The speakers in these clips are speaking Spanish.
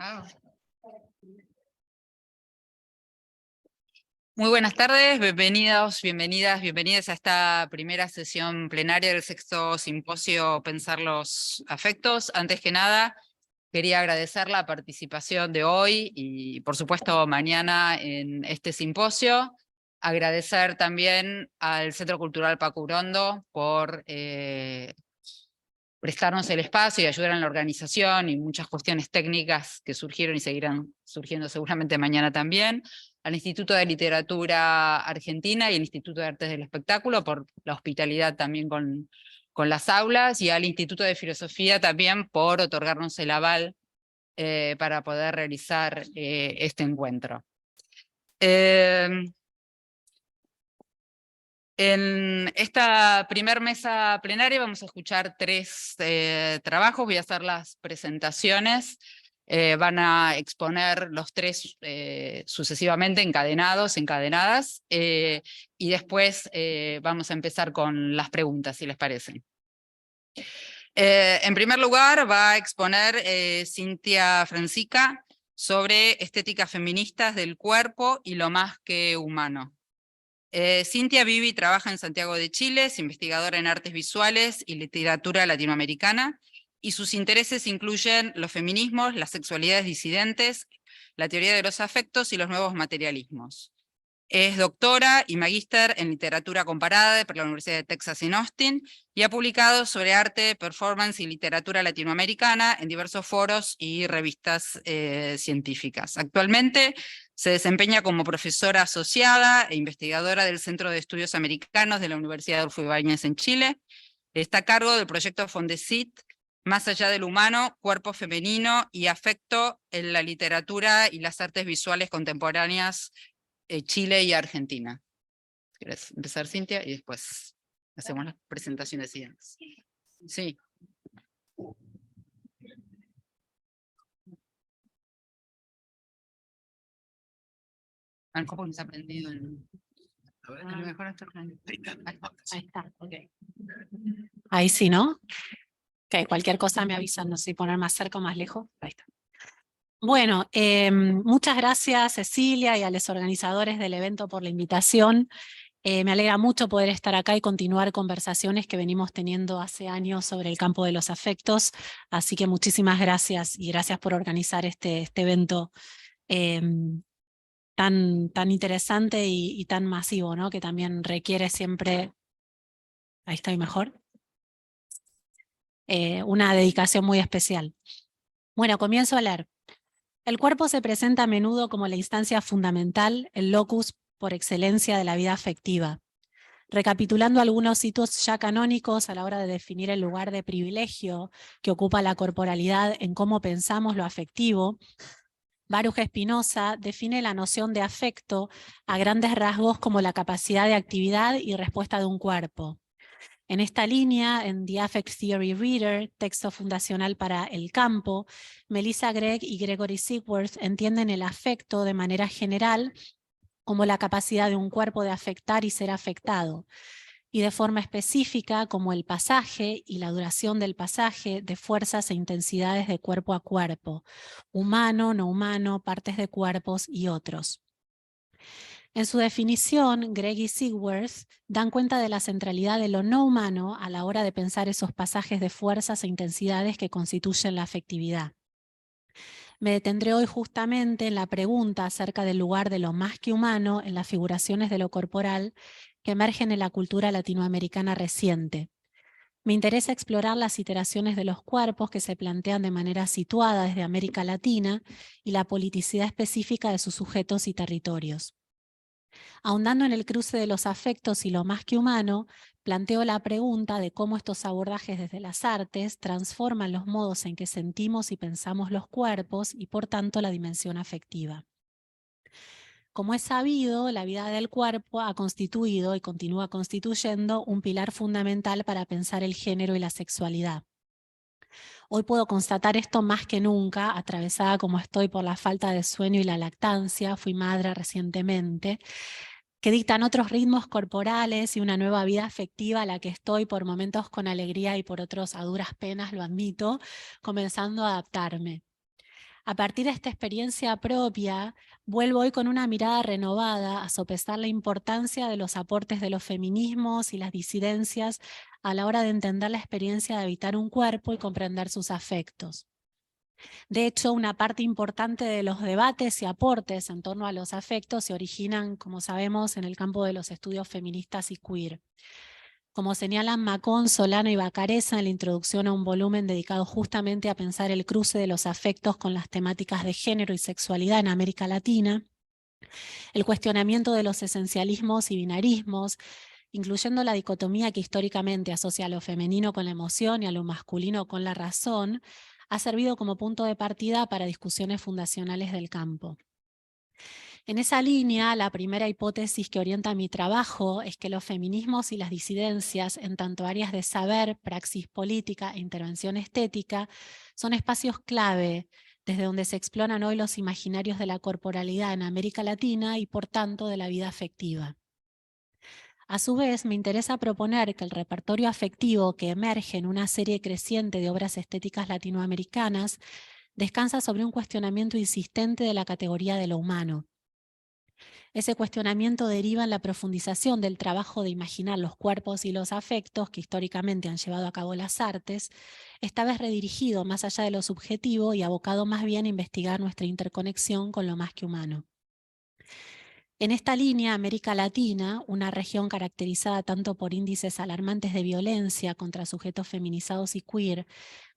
Ah. Muy buenas tardes, bienvenidos, bienvenidas a esta primera sesión plenaria del sexto simposio Pensar los Afectos. Antes que nada, quería agradecer la participación de hoy y por supuesto mañana en este simposio. Agradecer también al Centro Cultural Paco Urondo por prestarnos el espacio y ayudar en la organización y muchas cuestiones técnicas que surgieron y seguirán surgiendo seguramente mañana también, al Instituto de Literatura Argentina y el Instituto de Artes del Espectáculo por la hospitalidad también con las aulas, y al Instituto de Filosofía también por otorgarnos el aval para poder realizar este encuentro. En esta primer mesa plenaria vamos a escuchar tres trabajos, voy a hacer las presentaciones, van a exponer los tres sucesivamente encadenadas, y después vamos a empezar con las preguntas, si les parece. En primer lugar va a exponer Cintia Francica sobre estéticas feministas del cuerpo y lo más que humano. Cintia vive y trabaja en Santiago de Chile, es investigadora en artes visuales y literatura latinoamericana, y sus intereses incluyen los feminismos, las sexualidades disidentes, la teoría de los afectos y los nuevos materialismos. Es doctora y magíster en literatura comparada por la Universidad de Texas en Austin, y ha publicado sobre arte, performance y literatura latinoamericana en diversos foros y revistas científicas. Actualmente se desempeña como profesora asociada e investigadora del Centro de Estudios Americanos de la Universidad Adolfo Ibáñez en Chile. Está a cargo del proyecto Fondesit, Más allá del humano, cuerpo femenino y afecto en la literatura y las artes visuales contemporáneas Chile y Argentina. ¿Quieres empezar, Cintia? Y después hacemos las presentaciones siguientes. Sí. ¿Cómo nos ha aprendido? A lo mejor esto Ahí está, ok. Ahí sí, ¿no? Ok, cualquier cosa me avisan, no sé si poner más cerca o más lejos. Ahí está. Bueno, muchas gracias Cecilia y a los organizadores del evento por la invitación. Me alegra mucho poder estar acá y continuar conversaciones que venimos teniendo hace años sobre el campo de los afectos, así que muchísimas gracias y gracias por organizar este evento tan interesante y tan masivo, ¿no? Que también requiere siempre, ahí estoy mejor, una dedicación muy especial. Bueno, comienzo a leer. El cuerpo se presenta a menudo como la instancia fundamental, el locus por excelencia de la vida afectiva. Recapitulando algunos hitos ya canónicos a la hora de definir el lugar de privilegio que ocupa la corporalidad en cómo pensamos lo afectivo, Baruch Spinoza define la noción de afecto a grandes rasgos como la capacidad de actividad y respuesta de un cuerpo. En esta línea, en The Affect Theory Reader, texto fundacional para el campo, Melissa Gregg y Gregory Sigworth entienden el afecto de manera general como la capacidad de un cuerpo de afectar y ser afectado, y de forma específica como el pasaje y la duración del pasaje de fuerzas e intensidades de cuerpo a cuerpo, humano, no humano, partes de cuerpos y otros. En su definición, Gregg y Sigworth dan cuenta de la centralidad de lo no humano a la hora de pensar esos pasajes de fuerzas e intensidades que constituyen la afectividad. Me detendré hoy justamente en la pregunta acerca del lugar de lo más que humano en las figuraciones de lo corporal que emergen en la cultura latinoamericana reciente. Me interesa explorar las iteraciones de los cuerpos que se plantean de manera situada desde América Latina y la politicidad específica de sus sujetos y territorios. Ahondando en el cruce de los afectos y lo más que humano, planteo la pregunta de cómo estos abordajes desde las artes transforman los modos en que sentimos y pensamos los cuerpos y por tanto la dimensión afectiva. Como es sabido, la vida del cuerpo ha constituido y continúa constituyendo un pilar fundamental para pensar el género y la sexualidad. Hoy puedo constatar esto más que nunca, atravesada como estoy por la falta de sueño y la lactancia, fui madre recientemente, que dictan otros ritmos corporales y una nueva vida afectiva a la que estoy por momentos con alegría y por otros a duras penas, lo admito, comenzando a adaptarme. A partir de esta experiencia propia, vuelvo hoy con una mirada renovada a sopesar la importancia de los aportes de los feminismos y las disidencias a la hora de entender la experiencia de habitar un cuerpo y comprender sus afectos. De hecho, una parte importante de los debates y aportes en torno a los afectos se originan, como sabemos, en el campo de los estudios feministas y queer. Como señalan Macón, Solano y Bacareza en la introducción a un volumen dedicado justamente a pensar el cruce de los afectos con las temáticas de género y sexualidad en América Latina, el cuestionamiento de los esencialismos y binarismos, incluyendo la dicotomía que históricamente asocia a lo femenino con la emoción y a lo masculino con la razón, ha servido como punto de partida para discusiones fundacionales del campo. En esa línea, la primera hipótesis que orienta mi trabajo es que los feminismos y las disidencias, en tanto áreas de saber, praxis política e intervención estética, son espacios clave desde donde se exploran hoy los imaginarios de la corporalidad en América Latina y, por tanto, de la vida afectiva. A su vez, me interesa proponer que el repertorio afectivo que emerge en una serie creciente de obras estéticas latinoamericanas descansa sobre un cuestionamiento insistente de la categoría de lo humano. Ese cuestionamiento deriva en la profundización del trabajo de imaginar los cuerpos y los afectos que históricamente han llevado a cabo las artes, esta vez redirigido más allá de lo subjetivo y abocado más bien a investigar nuestra interconexión con lo más que humano. En esta línea, América Latina, una región caracterizada tanto por índices alarmantes de violencia contra sujetos feminizados y queer,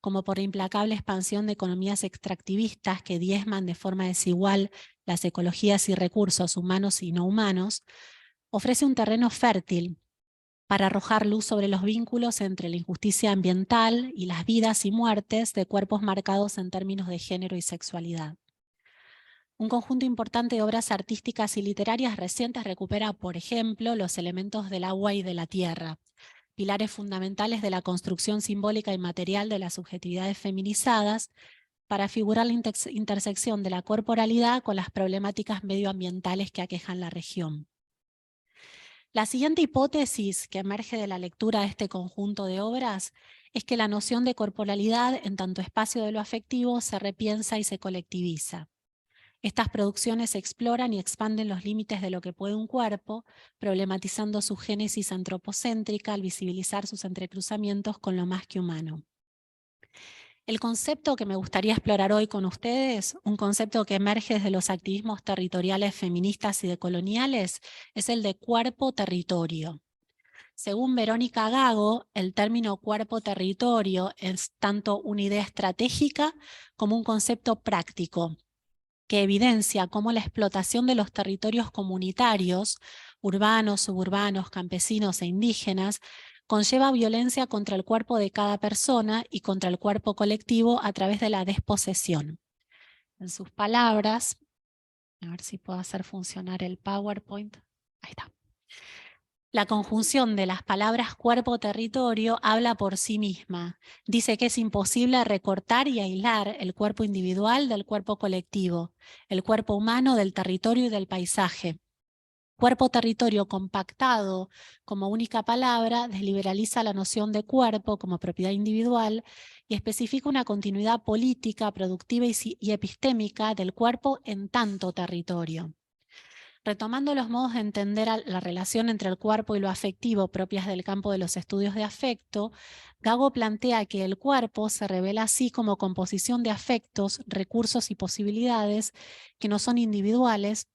como por la implacable expansión de economías extractivistas que diezman de forma desigual las ecologías y recursos humanos y no humanos, ofrece un terreno fértil para arrojar luz sobre los vínculos entre la injusticia ambiental y las vidas y muertes de cuerpos marcados en términos de género y sexualidad. Un conjunto importante de obras artísticas y literarias recientes recupera, por ejemplo, los elementos del agua y de la tierra, pilares fundamentales de la construcción simbólica y material de las subjetividades feminizadas, para figurar la intersección de la corporalidad con las problemáticas medioambientales que aquejan la región. La siguiente hipótesis que emerge de la lectura de este conjunto de obras es que la noción de corporalidad en tanto espacio de lo afectivo se repiensa y se colectiviza. Estas producciones exploran y expanden los límites de lo que puede un cuerpo, problematizando su génesis antropocéntrica al visibilizar sus entrecruzamientos con lo más que humano. El concepto que me gustaría explorar hoy con ustedes, un concepto que emerge desde los activismos territoriales feministas y decoloniales, es el de cuerpo-territorio. Según Verónica Gago, el término cuerpo-territorio es tanto una idea estratégica como un concepto práctico, que evidencia cómo la explotación de los territorios comunitarios, urbanos, suburbanos, campesinos e indígenas, conlleva violencia contra el cuerpo de cada persona y contra el cuerpo colectivo a través de la desposesión. En sus palabras, a ver si puedo hacer funcionar el PowerPoint. Ahí está. La conjunción de las palabras cuerpo-territorio habla por sí misma. Dice que es imposible recortar y aislar el cuerpo individual del cuerpo colectivo, el cuerpo humano del territorio y del paisaje. Cuerpo-territorio compactado como única palabra desliberaliza la noción de cuerpo como propiedad individual y especifica una continuidad política, productiva y epistémica del cuerpo en tanto territorio. Retomando los modos de entender la relación entre el cuerpo y lo afectivo propias del campo de los estudios de afecto, Gago plantea que el cuerpo se revela así como composición de afectos, recursos y posibilidades que no son individuales,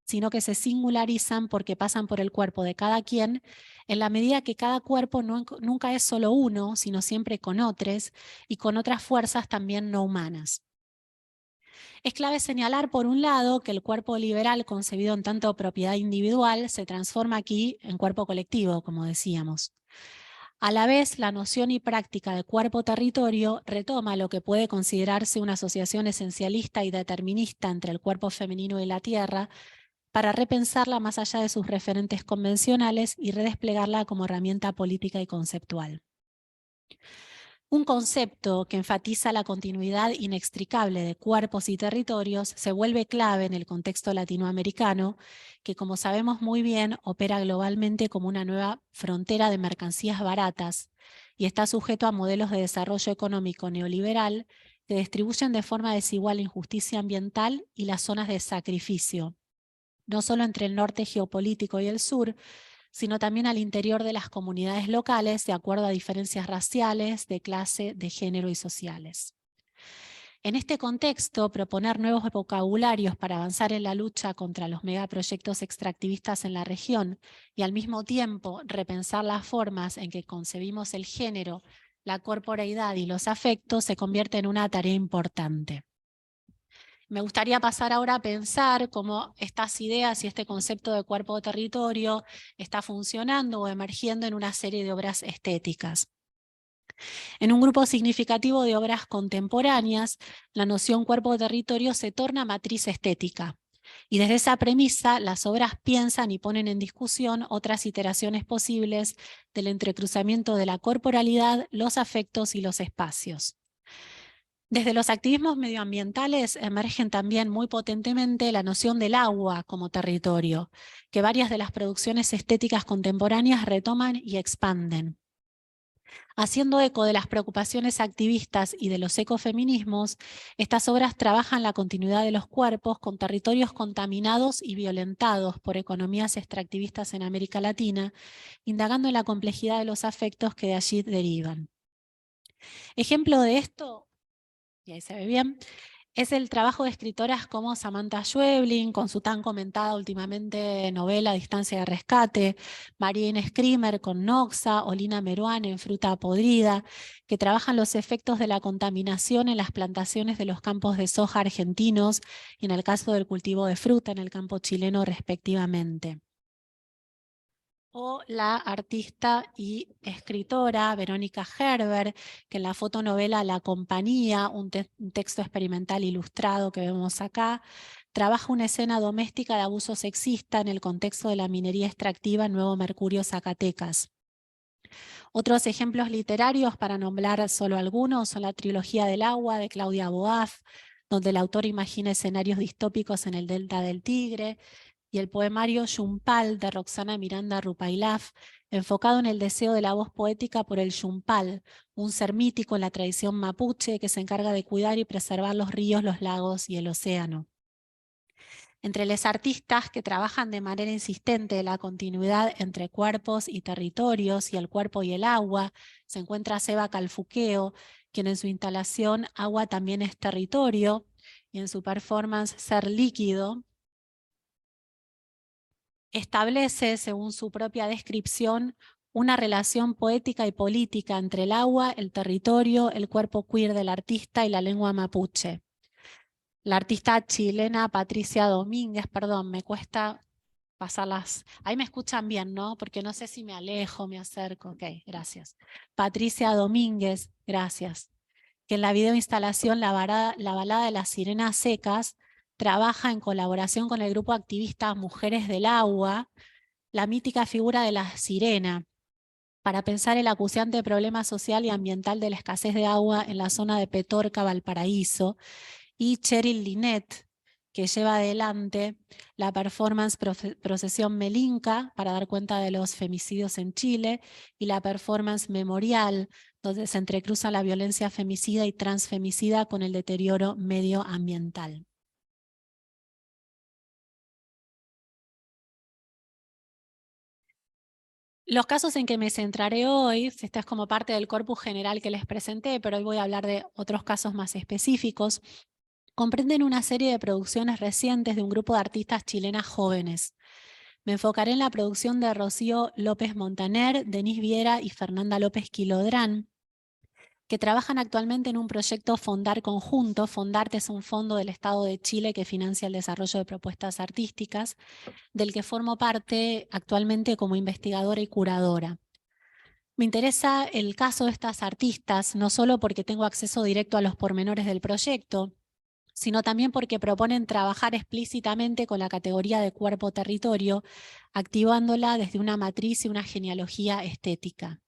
sino que se singularizan porque pasan por el cuerpo de cada quien, en la medida que cada cuerpo nunca es solo uno, sino siempre con otros y con otras fuerzas también no humanas. Es clave señalar, por un lado, que el cuerpo liberal concebido en tanto propiedad individual se transforma aquí en cuerpo colectivo, como decíamos. A la vez, la noción y práctica de cuerpo-territorio retoma lo que puede considerarse una asociación esencialista y determinista entre el cuerpo femenino y la tierra, para repensarla más allá de sus referentes convencionales y redesplegarla como herramienta política y conceptual. Un concepto que enfatiza la continuidad inextricable de cuerpos y territorios se vuelve clave en el contexto latinoamericano, que, como sabemos muy bien, opera globalmente como una nueva frontera de mercancías baratas y está sujeto a modelos de desarrollo económico neoliberal que distribuyen de forma desigual la injusticia ambiental y las zonas de sacrificio, no solo entre el norte geopolítico y el sur, sino también al interior de las comunidades locales, de acuerdo a diferencias raciales, de clase, de género y sociales. En este contexto, proponer nuevos vocabularios para avanzar en la lucha contra los megaproyectos extractivistas en la región y al mismo tiempo repensar las formas en que concebimos el género, la corporeidad y los afectos se convierte en una tarea importante. Me gustaría pasar ahora a pensar cómo estas ideas y este concepto de cuerpo-territorio está funcionando o emergiendo en una serie de obras estéticas. En un grupo significativo de obras contemporáneas, la noción cuerpo-territorio se torna matriz estética. Y desde esa premisa, las obras piensan y ponen en discusión otras iteraciones posibles del entrecruzamiento de la corporalidad, los afectos y los espacios. Desde los activismos medioambientales emergen también muy potentemente la noción del agua como territorio, que varias de las producciones estéticas contemporáneas retoman y expanden. Haciendo eco de las preocupaciones activistas y de los ecofeminismos, estas obras trabajan la continuidad de los cuerpos con territorios contaminados y violentados por economías extractivistas en América Latina, indagando en la complejidad de los afectos que de allí derivan. Ejemplo de esto, y ahí se ve bien, es el trabajo de escritoras como Samantha Schweblin, con su tan comentada últimamente novela Distancia de Rescate, Marianne Screamer con Noxa, o Lina Meruán en Fruta Podrida, que trabajan los efectos de la contaminación en las plantaciones de los campos de soja argentinos y en el caso del cultivo de fruta en el campo chileno respectivamente. O la artista y escritora Verónica Gerber, que en la fotonovela La Compañía, un texto experimental ilustrado que vemos acá, trabaja una escena doméstica de abuso sexista en el contexto de la minería extractiva en Nuevo Mercurio, Zacatecas. Otros ejemplos literarios, para nombrar solo algunos, son la trilogía del agua de Claudia Boaf, donde el autor imagina escenarios distópicos en el delta del Tigre, y el poemario Yumpal de Roxana Miranda Rupailaf, enfocado en el deseo de la voz poética por el Yumpal, un ser mítico en la tradición mapuche que se encarga de cuidar y preservar los ríos, los lagos y el océano. Entre los artistas que trabajan de manera insistente la continuidad entre cuerpos y territorios y el cuerpo y el agua, se encuentra Seba Calfuqueo, quien en su instalación Agua también es territorio, y en su performance Ser líquido, establece, según su propia descripción, una relación poética y política entre el agua, el territorio, el cuerpo queer del artista y la lengua mapuche. La artista chilena Patricia Domínguez, perdón, me cuesta pasarlas. Ahí me escuchan bien, ¿no? Porque no sé si me alejo, me acerco. Ok, gracias. Patricia Domínguez, gracias. Que en la videoinstalación La balada de las sirenas secas trabaja en colaboración con el grupo activista Mujeres del Agua, la mítica figura de la sirena, para pensar el acuciante problema social y ambiental de la escasez de agua en la zona de Petorca, Valparaíso, y Cheryl Lynette, que lleva adelante la performance Procesión Melinka para dar cuenta de los femicidios en Chile, y la performance Memorial, donde se entrecruza la violencia femicida y transfemicida con el deterioro medioambiental. Los casos en que me centraré hoy, esta es como parte del corpus general que les presenté, pero hoy voy a hablar de otros casos más específicos, comprenden una serie de producciones recientes de un grupo de artistas chilenas jóvenes. Me enfocaré en la producción de Rocío López Montaner, Denise Viera y Fernanda López Quilodrán, que trabajan actualmente en un proyecto Fondar Conjunto. Fondarte es un fondo del Estado de Chile que financia el desarrollo de propuestas artísticas, del que formo parte actualmente como investigadora y curadora. Me interesa el caso de estas artistas, no solo porque tengo acceso directo a los pormenores del proyecto, sino también porque proponen trabajar explícitamente con la categoría de cuerpo-territorio, activándola desde una matriz y una genealogía estética.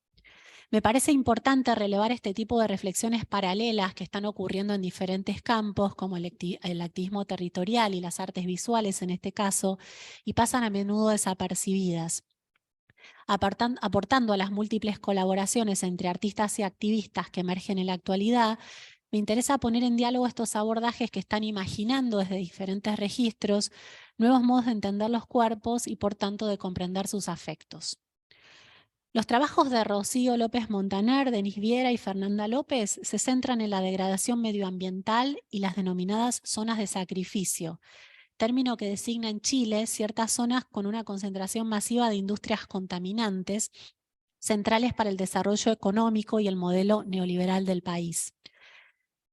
Me parece importante relevar este tipo de reflexiones paralelas que están ocurriendo en diferentes campos, como el activismo territorial y las artes visuales en este caso, y pasan a menudo desapercibidas. Aportando a las múltiples colaboraciones entre artistas y activistas que emergen en la actualidad, Me interesa poner en diálogo estos abordajes que están imaginando desde diferentes registros nuevos modos de entender los cuerpos y por tanto de comprender sus afectos. Los trabajos de Rocío López Montaner, Denis Viera y Fernanda López se centran en la degradación medioambiental y las denominadas zonas de sacrificio, término que designa en Chile ciertas zonas con una concentración masiva de industrias contaminantes, centrales para el desarrollo económico y el modelo neoliberal del país.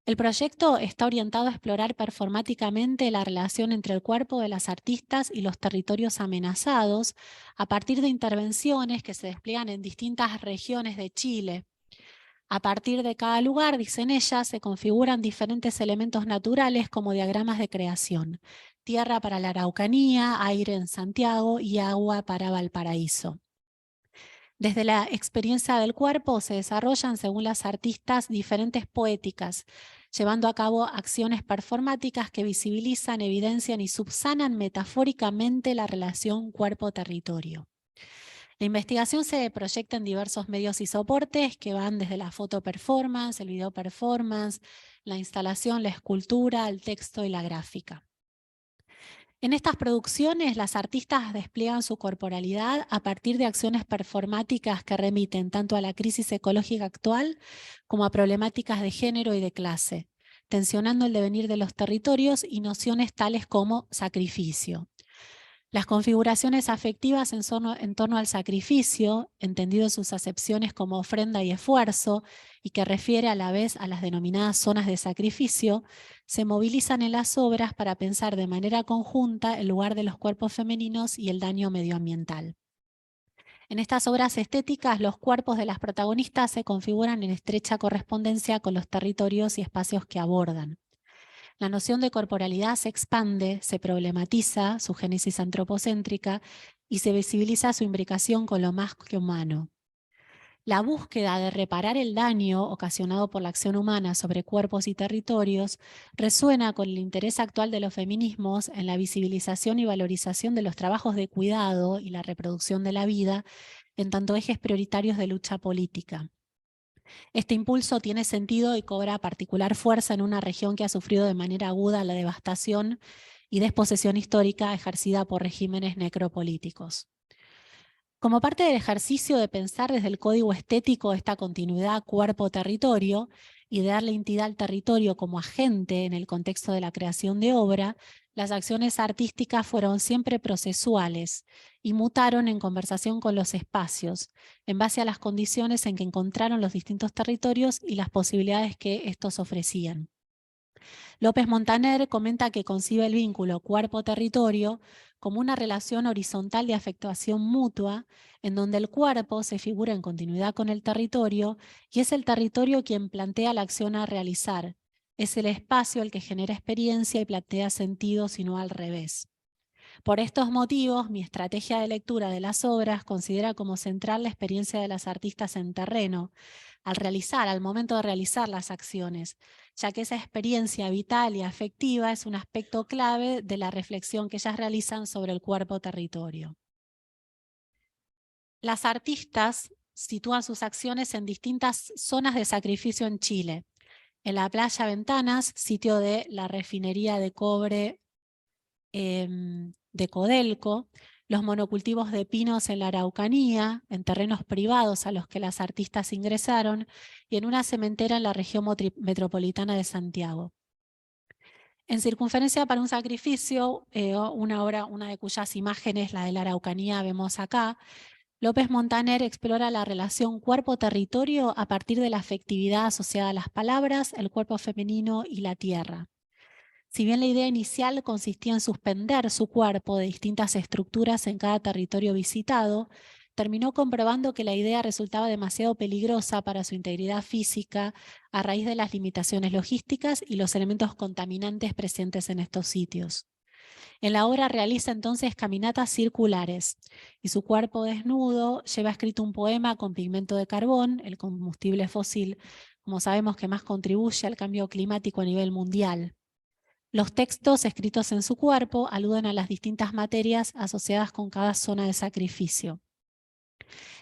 El proyecto está orientado a explorar performáticamente la relación entre el cuerpo de las artistas y los territorios amenazados a partir de intervenciones que se despliegan en distintas regiones de Chile. A partir de cada lugar, dicen ellas, se configuran diferentes elementos naturales como diagramas de creación: tierra para la Araucanía, aire en Santiago y agua para Valparaíso. Desde la experiencia del cuerpo se desarrollan, según las artistas, diferentes poéticas, llevando a cabo acciones performáticas que visibilizan, evidencian y subsanan metafóricamente la relación cuerpo-territorio. La investigación se proyecta en diversos medios y soportes que van desde la foto performance, el video performance, la instalación, la escultura, el texto y la gráfica. En estas producciones, las artistas despliegan su corporalidad a partir de acciones performáticas que remiten tanto a la crisis ecológica actual como a problemáticas de género y de clase, tensionando el devenir de los territorios y nociones tales como sacrificio. Las configuraciones afectivas en torno al sacrificio, entendido en sus acepciones como ofrenda y esfuerzo, y que refiere a la vez a las denominadas zonas de sacrificio, se movilizan en las obras para pensar de manera conjunta el lugar de los cuerpos femeninos y el daño medioambiental. En estas obras estéticas, los cuerpos de las protagonistas se configuran en estrecha correspondencia con los territorios y espacios que abordan. La noción de corporalidad se expande, se problematiza su génesis antropocéntrica y se visibiliza su imbricación con lo más que humano. La búsqueda de reparar el daño ocasionado por la acción humana sobre cuerpos y territorios resuena con el interés actual de los feminismos en la visibilización y valorización de los trabajos de cuidado y la reproducción de la vida en tanto ejes prioritarios de lucha política. Este impulso tiene sentido y cobra particular fuerza en una región que ha sufrido de manera aguda la devastación y desposesión histórica ejercida por regímenes necropolíticos. Como parte del ejercicio de pensar desde el código estético esta continuidad cuerpo-territorio y de darle entidad al territorio como agente en el contexto de la creación de obra, las acciones artísticas fueron siempre procesuales y mutaron en conversación con los espacios, en base a las condiciones en que encontraron los distintos territorios y las posibilidades que estos ofrecían. López Montaner comenta que concibe el vínculo cuerpo-territorio como una relación horizontal de afectuación mutua, en donde el cuerpo se figura en continuidad con el territorio y es el territorio quien plantea la acción a realizar. Es el espacio el que genera experiencia y plantea sentido, sino al revés. Por estos motivos, mi estrategia de lectura de las obras considera como central la experiencia de las artistas en terreno, al momento de realizar las acciones, ya que esa experiencia vital y afectiva es un aspecto clave de la reflexión que ellas realizan sobre el cuerpo-territorio. Las artistas sitúan sus acciones en distintas zonas de sacrificio en Chile. En la playa Ventanas, sitio de la refinería de cobre de Codelco, los monocultivos de pinos en la Araucanía, en terrenos privados a los que las artistas ingresaron, y en una cementera en la región metropolitana de Santiago. En Circunferencia para un sacrificio, una de cuyas imágenes, la de la Araucanía, vemos acá, López Montaner explora la relación cuerpo-territorio a partir de la afectividad asociada a las palabras, el cuerpo femenino y la tierra. Si bien la idea inicial consistía en suspender su cuerpo de distintas estructuras en cada territorio visitado, terminó comprobando que la idea resultaba demasiado peligrosa para su integridad física a raíz de las limitaciones logísticas y los elementos contaminantes presentes en estos sitios. En la obra realiza entonces caminatas circulares y su cuerpo desnudo lleva escrito un poema con pigmento de carbón, el combustible fósil, como sabemos, que más contribuye al cambio climático a nivel mundial. Los textos escritos en su cuerpo aluden a las distintas materias asociadas con cada zona de sacrificio.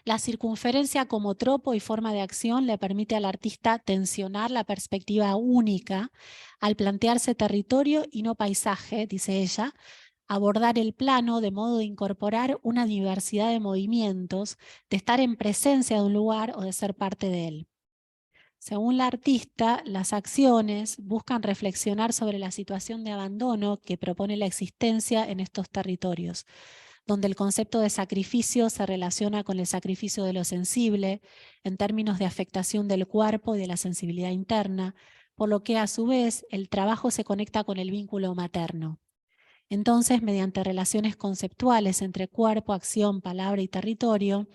La circunferencia como tropo y forma de acción le permite al artista tensionar la perspectiva única al plantearse territorio y no paisaje, dice ella, abordar el plano de modo de incorporar una diversidad de movimientos, de estar en presencia de un lugar o de ser parte de él. Según la artista, las acciones buscan reflexionar sobre la situación de abandono que propone la existencia en estos territorios, donde el concepto de sacrificio se relaciona con el sacrificio de lo sensible, en términos de afectación del cuerpo y de la sensibilidad interna, por lo que a su vez el trabajo se conecta con el vínculo materno. Entonces, mediante relaciones conceptuales entre cuerpo, acción, palabra y territorio,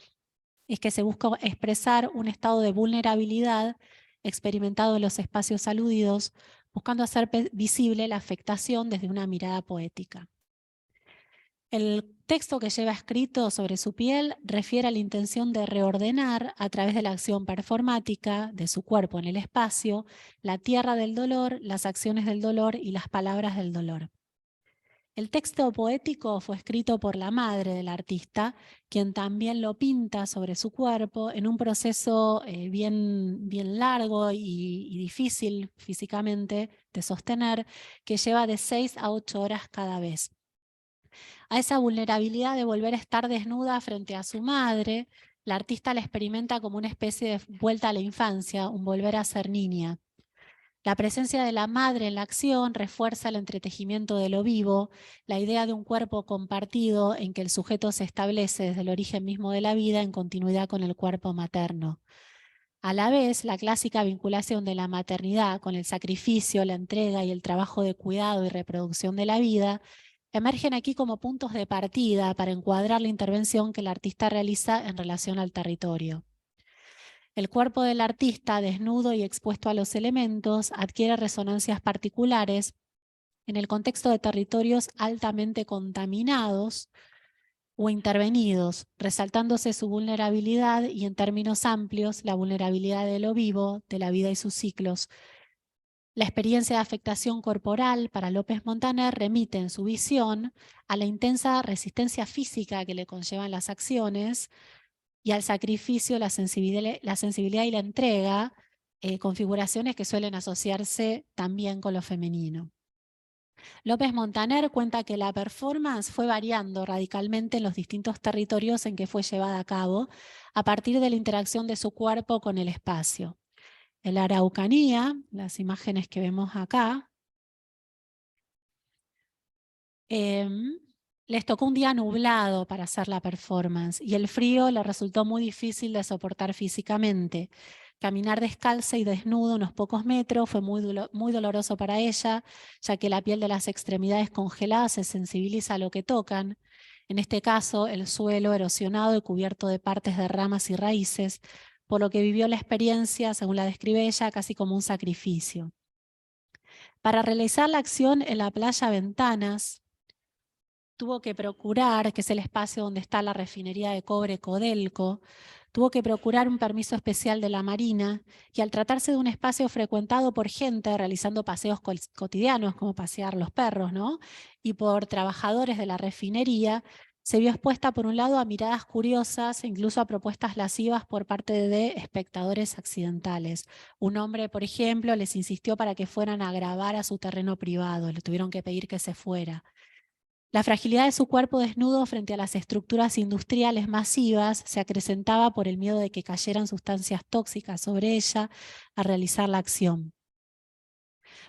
es que se busca expresar un estado de vulnerabilidad experimentado en los espacios aludidos, buscando hacer visible la afectación desde una mirada poética. El texto que lleva escrito sobre su piel refiere a la intención de reordenar a través de la acción performática de su cuerpo en el espacio, la tierra del dolor, las acciones del dolor y las palabras del dolor. El texto poético fue escrito por la madre del artista, quien también lo pinta sobre su cuerpo en un proceso bien largo y difícil físicamente de sostener, que lleva de 6 a 8 horas cada vez. A esa vulnerabilidad de volver a estar desnuda frente a su madre, la artista la experimenta como una especie de vuelta a la infancia, un volver a ser niña. La presencia de la madre en la acción refuerza el entretejimiento de lo vivo, la idea de un cuerpo compartido en que el sujeto se establece desde el origen mismo de la vida en continuidad con el cuerpo materno. A la vez, la clásica vinculación de la maternidad con el sacrificio, la entrega y el trabajo de cuidado y reproducción de la vida emergen aquí como puntos de partida para encuadrar la intervención que el artista realiza en relación al territorio. El cuerpo del artista, desnudo y expuesto a los elementos, adquiere resonancias particulares en el contexto de territorios altamente contaminados o intervenidos, resaltándose su vulnerabilidad y, en términos amplios, la vulnerabilidad de lo vivo, de la vida y sus ciclos. La experiencia de afectación corporal para López Montaner remite en su visión a la intensa resistencia física que le conllevan las acciones, y al sacrificio, la sensibilidad y la entrega, configuraciones que suelen asociarse también con lo femenino. López Montaner cuenta que la performance fue variando radicalmente en los distintos territorios en que fue llevada a cabo a partir de la interacción de su cuerpo con el espacio. En la Araucanía, las imágenes que vemos acá, les tocó un día nublado para hacer la performance y el frío le resultó muy difícil de soportar físicamente. Caminar descalza y desnudo unos pocos metros fue muy doloroso para ella, ya que la piel de las extremidades congeladas se sensibiliza a lo que tocan. En este caso, el suelo erosionado y cubierto de partes de ramas y raíces, por lo que vivió la experiencia, según la describe ella, casi como un sacrificio. Para realizar la acción en la playa Ventanas, tuvo que procurar, que es el espacio donde está la refinería de cobre Codelco, tuvo que procurar un permiso especial de la Marina, y al tratarse de un espacio frecuentado por gente realizando paseos cotidianos, como pasear los perros, ¿no? Y por trabajadores de la refinería, se vio expuesta por un lado a miradas curiosas e incluso a propuestas lascivas por parte de espectadores accidentales. Un hombre, por ejemplo, les insistió para que fueran a grabar a su terreno privado, le tuvieron que pedir que se fuera. La fragilidad de su cuerpo desnudo frente a las estructuras industriales masivas se acrecentaba por el miedo de que cayeran sustancias tóxicas sobre ella al realizar la acción.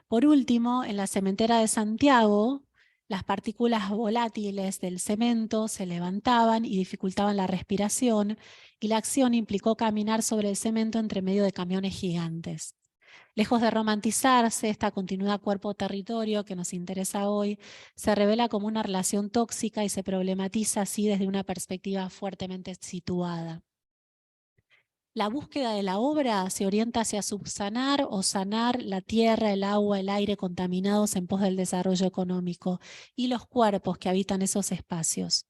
Por último, en la cementera de Santiago, las partículas volátiles del cemento se levantaban y dificultaban la respiración, y la acción implicó caminar sobre el cemento entre medio de camiones gigantes. Lejos de romantizarse, esta continuidad cuerpo-territorio que nos interesa hoy se revela como una relación tóxica y se problematiza así desde una perspectiva fuertemente situada. La búsqueda de la obra se orienta hacia subsanar o sanar la tierra, el agua, el aire contaminados en pos del desarrollo económico y los cuerpos que habitan esos espacios.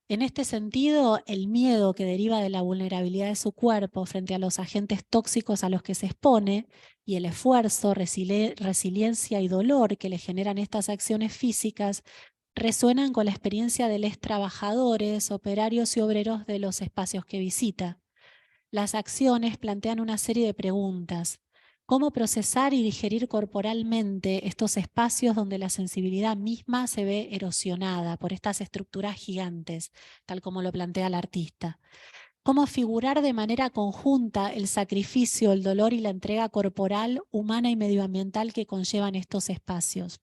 En este sentido, el miedo que deriva de la vulnerabilidad de su cuerpo frente a los agentes tóxicos a los que se expone y el esfuerzo, resiliencia y dolor que le generan estas acciones físicas resuenan con la experiencia de los trabajadores, operarios y obreros de los espacios que visita. Las acciones plantean una serie de preguntas. ¿Cómo procesar y digerir corporalmente estos espacios donde la sensibilidad misma se ve erosionada por estas estructuras gigantes, tal como lo plantea el artista? ¿Cómo figurar de manera conjunta el sacrificio, el dolor y la entrega corporal, humana y medioambiental que conllevan estos espacios?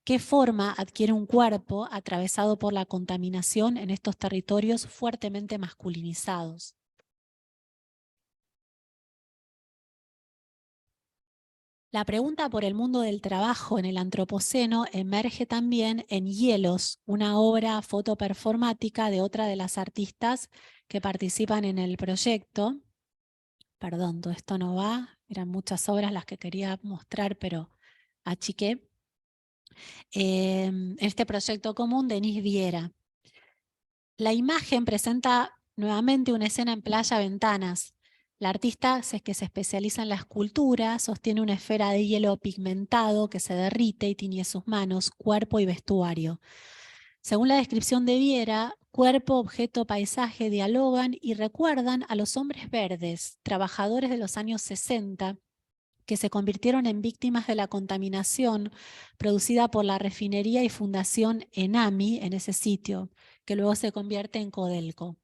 ¿Qué forma adquiere un cuerpo atravesado por la contaminación en estos territorios fuertemente masculinizados? La pregunta por el mundo del trabajo en el antropoceno emerge también en Hielos, una obra fotoperformática de otra de las artistas que participan en el proyecto. Perdón, todo esto no va, eran muchas obras las que quería mostrar, pero achiqué. Este proyecto común, Denise Viera. La imagen presenta nuevamente una escena en Playa Ventanas. La artista que se especializa en la escultura sostiene una esfera de hielo pigmentado que se derrite y tiñe sus manos, cuerpo y vestuario. Según la descripción de Viera, cuerpo, objeto, paisaje dialogan y recuerdan a los hombres verdes, trabajadores de los años 60, que se convirtieron en víctimas de la contaminación producida por la refinería y fundación ENAMI en ese sitio, que luego se convierte en Codelco.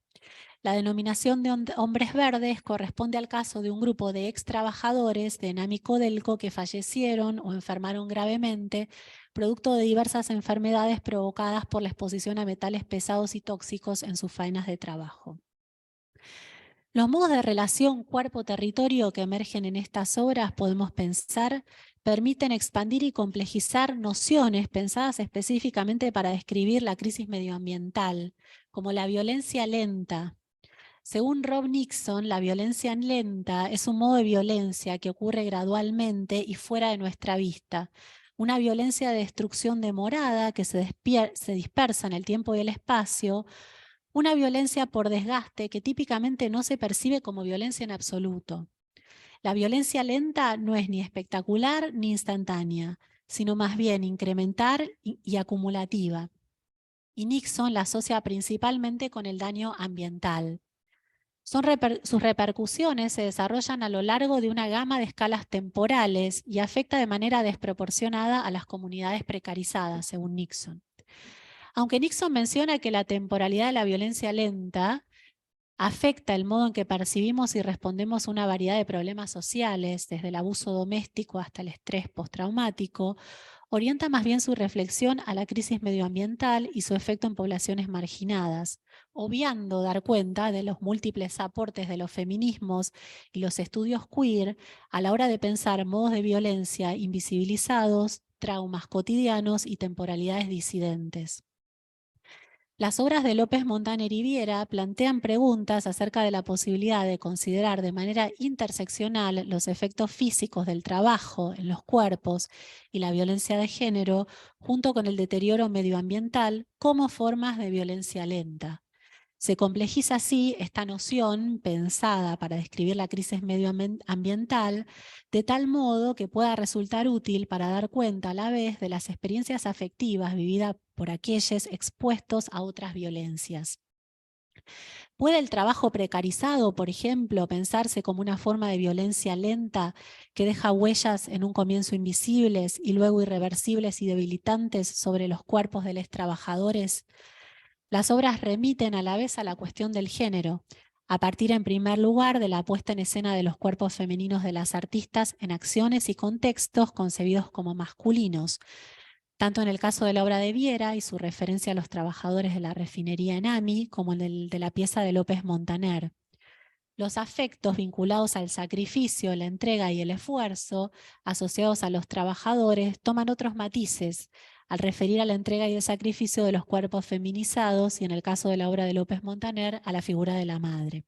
La denominación de hombres verdes corresponde al caso de un grupo de ex trabajadores de ENAMI Codelco que fallecieron o enfermaron gravemente, producto de diversas enfermedades provocadas por la exposición a metales pesados y tóxicos en sus faenas de trabajo. Los modos de relación cuerpo-territorio que emergen en estas obras, podemos pensar, permiten expandir y complejizar nociones pensadas específicamente para describir la crisis medioambiental, como la violencia lenta. Según Rob Nixon, la violencia lenta es un modo de violencia que ocurre gradualmente y fuera de nuestra vista. Una violencia de destrucción demorada que se dispersa en el tiempo y el espacio. Una violencia por desgaste que típicamente no se percibe como violencia en absoluto. La violencia lenta no es ni espectacular ni instantánea, sino más bien incremental y acumulativa. Y Nixon la asocia principalmente con el daño ambiental. Sus repercusiones se desarrollan a lo largo de una gama de escalas temporales y afecta de manera desproporcionada a las comunidades precarizadas, según Nixon. Aunque Nixon menciona que la temporalidad de la violencia lenta afecta el modo en que percibimos y respondemos a una variedad de problemas sociales, desde el abuso doméstico hasta el estrés postraumático, orienta más bien su reflexión a la crisis medioambiental y su efecto en poblaciones marginadas, obviando dar cuenta de los múltiples aportes de los feminismos y los estudios queer a la hora de pensar modos de violencia invisibilizados, traumas cotidianos y temporalidades disidentes. Las obras de López Montaner y Viera plantean preguntas acerca de la posibilidad de considerar de manera interseccional los efectos físicos del trabajo en los cuerpos y la violencia de género, junto con el deterioro medioambiental, como formas de violencia lenta. Se complejiza así esta noción, pensada para describir la crisis medioambiental, de tal modo que pueda resultar útil para dar cuenta a la vez de las experiencias afectivas vividas por aquellos expuestos a otras violencias. ¿Puede el trabajo precarizado, por ejemplo, pensarse como una forma de violencia lenta que deja huellas en un comienzo invisibles y luego irreversibles y debilitantes sobre los cuerpos de los trabajadores? Las obras remiten a la vez a la cuestión del género, a partir en primer lugar de la puesta en escena de los cuerpos femeninos de las artistas en acciones y contextos concebidos como masculinos, tanto en el caso de la obra de Viera y su referencia a los trabajadores de la refinería ENAMI, como en el de la pieza de López Montaner. Los afectos vinculados al sacrificio, la entrega y el esfuerzo asociados a los trabajadores toman otros matices al referir a la entrega y el sacrificio de los cuerpos feminizados y, en el caso de la obra de López Montaner, a la figura de la madre.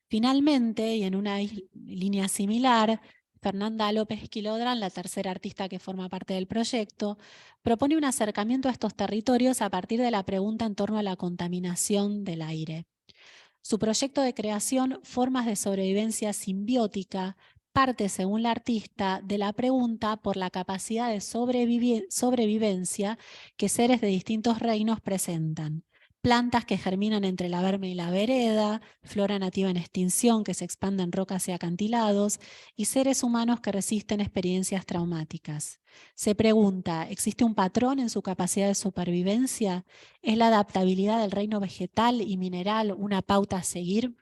Finalmente, y en una línea similar, Fernanda López Quilodran, la tercera artista que forma parte del proyecto, propone un acercamiento a estos territorios a partir de la pregunta en torno a la contaminación del aire. Su proyecto de creación, Formas de Sobrevivencia Simbiótica, parte, según la artista, de la pregunta por la capacidad de sobrevivencia que seres de distintos reinos presentan. Plantas que germinan entre la verme y la vereda, flora nativa en extinción que se expande en rocas y acantilados, y seres humanos que resisten experiencias traumáticas. Se pregunta, ¿existe un patrón en su capacidad de supervivencia? ¿Es la adaptabilidad del reino vegetal y mineral una pauta a seguir?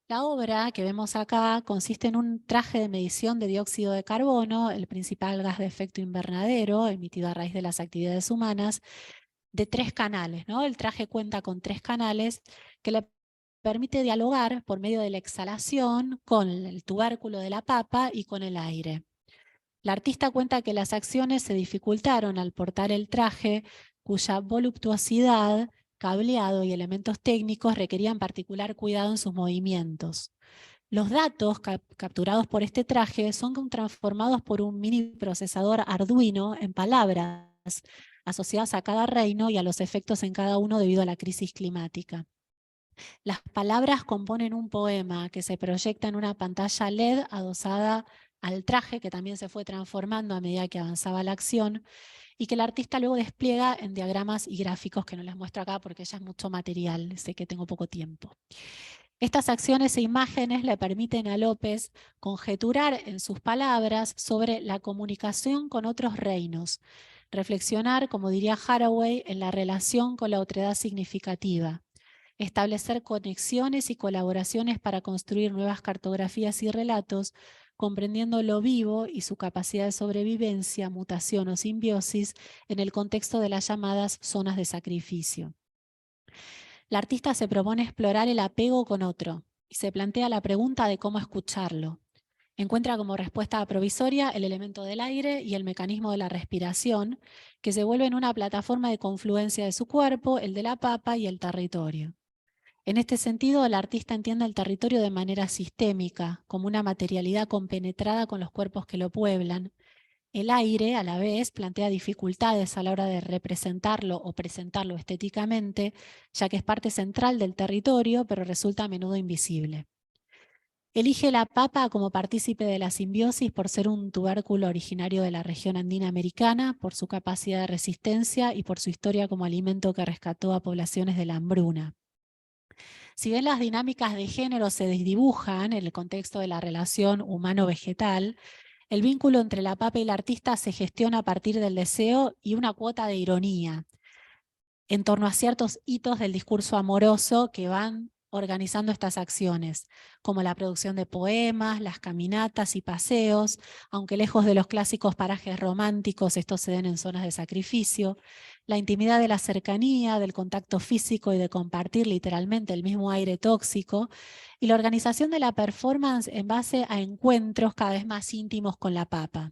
La obra que vemos acá consiste en un traje de medición de dióxido de carbono, el principal gas de efecto invernadero emitido a raíz de las actividades humanas, de 3 canales, ¿no? El traje cuenta con 3 canales que le permite dialogar por medio de la exhalación con el tubérculo de la papa y con el aire. La artista cuenta que las acciones se dificultaron al portar el traje, cuya voluptuosidad, cableado y elementos técnicos requerían particular cuidado en sus movimientos. Los datos capturados por este traje son transformados por un mini procesador Arduino en palabras asociadas a cada reino y a los efectos en cada uno debido a la crisis climática. Las palabras componen un poema que se proyecta en una pantalla LED adosada al traje, que también se fue transformando a medida que avanzaba la acción, y que el artista luego despliega en diagramas y gráficos que no les muestro acá porque ya es mucho material, sé que tengo poco tiempo. Estas acciones e imágenes le permiten a López conjeturar en sus palabras sobre la comunicación con otros reinos, reflexionar, como diría Haraway, en la relación con la otredad significativa, establecer conexiones y colaboraciones para construir nuevas cartografías y relatos, comprendiendo lo vivo y su capacidad de sobrevivencia, mutación o simbiosis en el contexto de las llamadas zonas de sacrificio. La artista se propone explorar el apego con otro y se plantea la pregunta de cómo escucharlo. Encuentra como respuesta provisoria el elemento del aire y el mecanismo de la respiración, que se vuelven una plataforma de confluencia de su cuerpo, el de la papa y el territorio. En este sentido, el artista entiende el territorio de manera sistémica, como una materialidad compenetrada con los cuerpos que lo pueblan. El aire, a la vez, plantea dificultades a la hora de representarlo o presentarlo estéticamente, ya que es parte central del territorio, pero resulta a menudo invisible. Elige la papa como partícipe de la simbiosis por ser un tubérculo originario de la región andina americana, por su capacidad de resistencia y por su historia como alimento que rescató a poblaciones de la hambruna. Si bien las dinámicas de género se desdibujan en el contexto de la relación humano-vegetal, el vínculo entre la papa y el artista se gestiona a partir del deseo y una cuota de ironía en torno a ciertos hitos del discurso amoroso que van organizando estas acciones, como la producción de poemas, las caminatas y paseos, aunque lejos de los clásicos parajes románticos, estos se den en zonas de sacrificio, la intimidad de la cercanía, del contacto físico y de compartir literalmente el mismo aire tóxico, y la organización de la performance en base a encuentros cada vez más íntimos con la papa.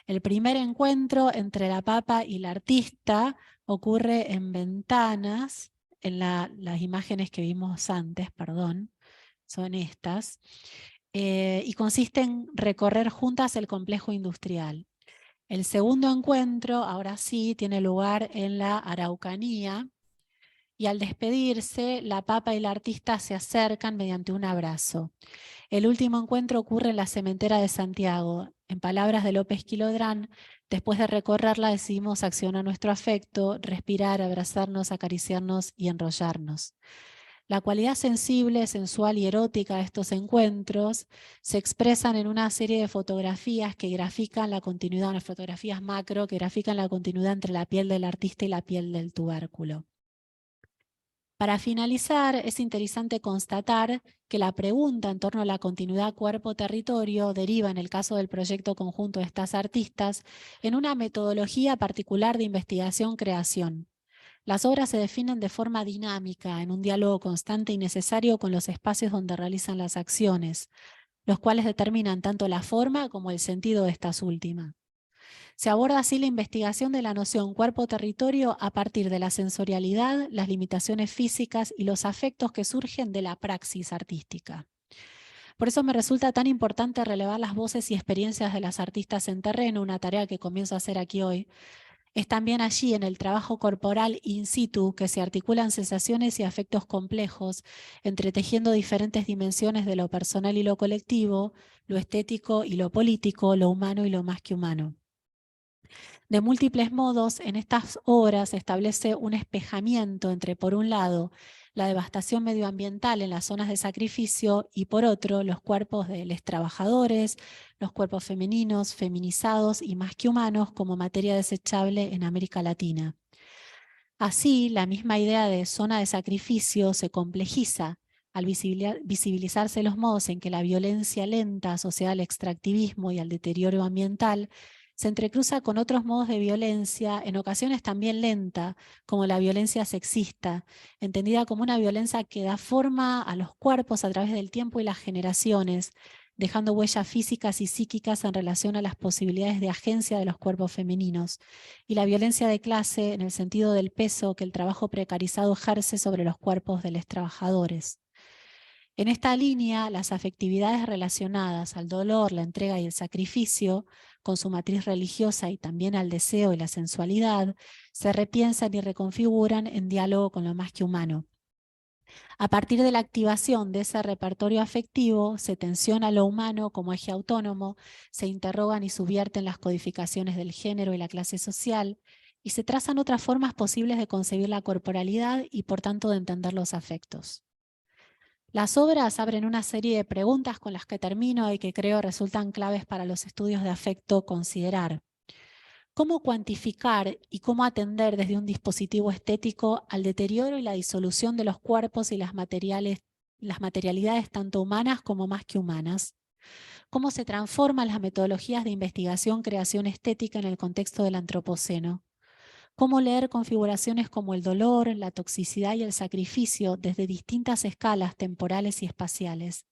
El primer encuentro entre la papa y la artista ocurre en Ventanas, en las imágenes que vimos antes, perdón, son estas, y consiste en recorrer juntas el complejo industrial. El segundo encuentro, ahora sí, tiene lugar en la Araucanía, y al despedirse, la papa y la artista se acercan mediante un abrazo. El último encuentro ocurre en la cementera de Santiago. En palabras de López Quilodrán, después de recorrerla decidimos accionar nuestro afecto, respirar, abrazarnos, acariciarnos y enrollarnos. La cualidad sensible, sensual y erótica de estos encuentros se expresan en una serie de fotografías que grafican la continuidad, unas fotografías macro que grafican la continuidad entre la piel del artista y la piel del tubérculo. Para finalizar, es interesante constatar que la pregunta en torno a la continuidad cuerpo-territorio deriva, en el caso del proyecto conjunto de estas artistas, en una metodología particular de investigación-creación. Las obras se definen de forma dinámica, en un diálogo constante y necesario con los espacios donde realizan las acciones, los cuales determinan tanto la forma como el sentido de estas últimas. Se aborda así la investigación de la noción cuerpo-territorio a partir de la sensorialidad, las limitaciones físicas y los afectos que surgen de la praxis artística. Por eso me resulta tan importante relevar las voces y experiencias de las artistas en terreno, una tarea que comienzo a hacer aquí hoy, Es también allí, en el trabajo corporal in situ, que se articulan sensaciones y afectos complejos, entretejiendo diferentes dimensiones de lo personal y lo colectivo, lo estético y lo político, lo humano y lo más que humano. De múltiples modos, en estas obras se establece un espejamiento entre, por un lado, la devastación medioambiental en las zonas de sacrificio y, por otro, los cuerpos de los trabajadores, los cuerpos femeninos, feminizados y más que humanos como materia desechable en América Latina. Así, la misma idea de zona de sacrificio se complejiza al visibilizarse los modos en que la violencia lenta asociada al extractivismo y al deterioro ambiental se entrecruza con otros modos de violencia, en ocasiones también lenta, como la violencia sexista, entendida como una violencia que da forma a los cuerpos a través del tiempo y las generaciones, dejando huellas físicas y psíquicas en relación a las posibilidades de agencia de los cuerpos femeninos, y la violencia de clase en el sentido del peso que el trabajo precarizado ejerce sobre los cuerpos de los trabajadores. En esta línea, las afectividades relacionadas al dolor, la entrega y el sacrificio, con su matriz religiosa y también al deseo y la sensualidad, se repiensan y reconfiguran en diálogo con lo más que humano. A partir de la activación de ese repertorio afectivo, se tensiona lo humano como eje autónomo, se interrogan y subvierten las codificaciones del género y la clase social, y se trazan otras formas posibles de concebir la corporalidad y por tanto de entender los afectos. Las obras abren una serie de preguntas con las que termino y que creo resultan claves para los estudios de afecto considerar. ¿Cómo cuantificar y cómo atender desde un dispositivo estético al deterioro y la disolución de los cuerpos y las materialidades tanto humanas como más que humanas? ¿Cómo se transforman las metodologías de investigación-creación estética en el contexto del antropoceno? ¿Cómo leer configuraciones como el dolor, la toxicidad y el sacrificio desde distintas escalas temporales y espaciales?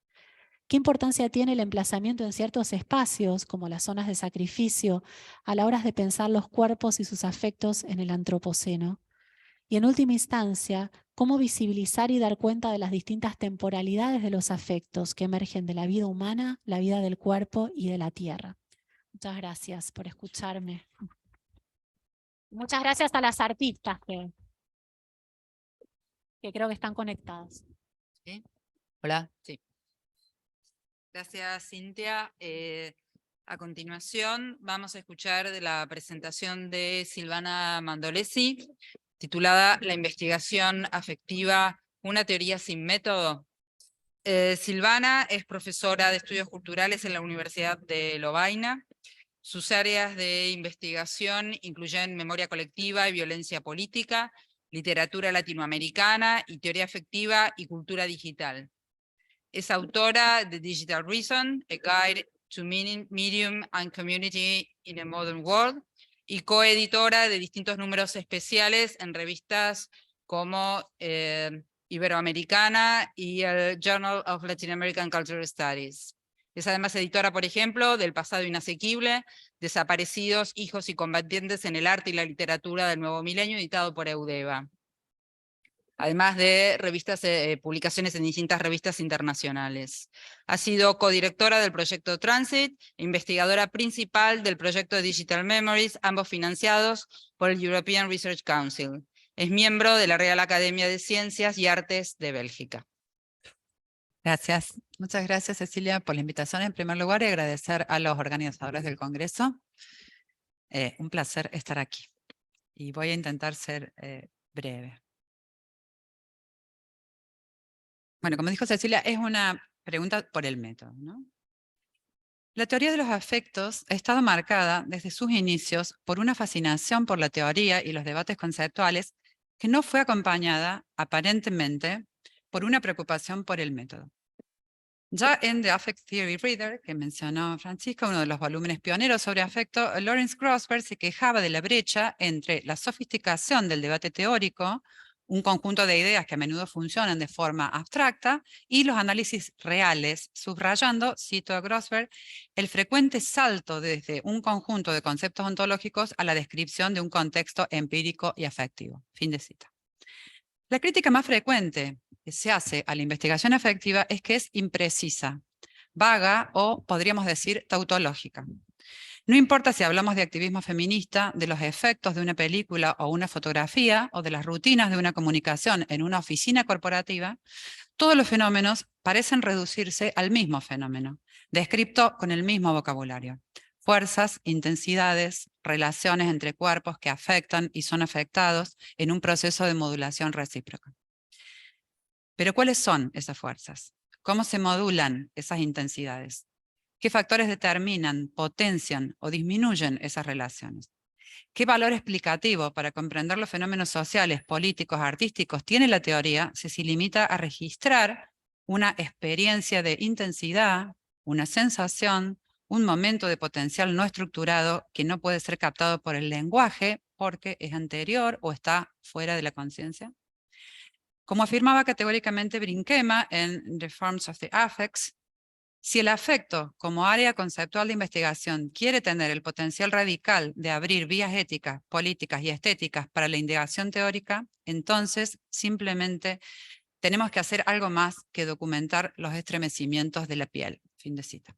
¿Qué importancia tiene el emplazamiento en ciertos espacios, como las zonas de sacrificio, a la hora de pensar los cuerpos y sus afectos en el antropoceno? Y en última instancia, ¿cómo visibilizar y dar cuenta de las distintas temporalidades de los afectos que emergen de la vida humana, la vida del cuerpo y de la tierra? Muchas gracias por escucharme. Muchas gracias a las artistas que creo que están conectadas. ¿Sí? Hola, sí. Gracias, Cintia. A continuación vamos a escuchar de la presentación de Silvana Mandolesi, titulada La investigación afectiva, una teoría sin método. Silvana es profesora de estudios culturales en la Universidad de Lovaina. Sus áreas de investigación incluyen memoria colectiva y violencia política, literatura latinoamericana y teoría afectiva y cultura digital. Es autora de Digital Reason, A Guide to Medium and Community in a Modern World, y coeditora de distintos números especiales en revistas como Iberoamericana y el Journal of Latin American Cultural Studies. Es además editora, por ejemplo, del Pasado Inasequible, Desaparecidos, Hijos y Combatientes en el Arte y la Literatura del Nuevo Milenio, editado por Eudeva. Además de publicaciones en distintas revistas internacionales. Ha sido codirectora del proyecto Transit e investigadora principal del proyecto Digital Memories, ambos financiados por el European Research Council. Es miembro de la Real Academia de Ciencias y Artes de Bélgica. Gracias. Muchas gracias, Cecilia, por la invitación en primer lugar y agradecer a los organizadores del Congreso. Un placer estar aquí. Y voy a intentar ser breve. Bueno, como dijo Cecilia, es una pregunta por el método, ¿no? La teoría de los afectos ha estado marcada desde sus inicios por una fascinación por la teoría y los debates conceptuales que no fue acompañada, aparentemente, por una preocupación por el método. Ya en The Affect Theory Reader, que mencionó Francisco, uno de los volúmenes pioneros sobre afecto, Lawrence Grossberg se quejaba de la brecha entre la sofisticación del debate teórico, un conjunto de ideas que a menudo funcionan de forma abstracta, y los análisis reales, subrayando, cito a Grossberg, el frecuente salto desde un conjunto de conceptos ontológicos a la descripción de un contexto empírico y afectivo. Fin de cita. La crítica más frecuente que se hace a la investigación afectiva es que es imprecisa, vaga o, podríamos decir, tautológica. No importa si hablamos de activismo feminista, de los efectos de una película o una fotografía, o de las rutinas de una comunicación en una oficina corporativa, todos los fenómenos parecen reducirse al mismo fenómeno, descrito con el mismo vocabulario. Fuerzas, intensidades, relaciones entre cuerpos que afectan y son afectados en un proceso de modulación recíproca. Pero ¿cuáles son esas fuerzas? ¿Cómo se modulan esas intensidades? ¿Qué factores determinan, potencian o disminuyen esas relaciones? ¿Qué valor explicativo para comprender los fenómenos sociales, políticos, artísticos tiene la teoría si se limita a registrar una experiencia de intensidad, una sensación, un momento de potencial no estructurado que no puede ser captado por el lenguaje porque es anterior o está fuera de la conciencia? Como afirmaba categóricamente Brinkema en The Forms of the Affects, si el afecto, como área conceptual de investigación, quiere tener el potencial radical de abrir vías éticas, políticas y estéticas para la indagación teórica, entonces simplemente tenemos que hacer algo más que documentar los estremecimientos de la piel. Fin de cita.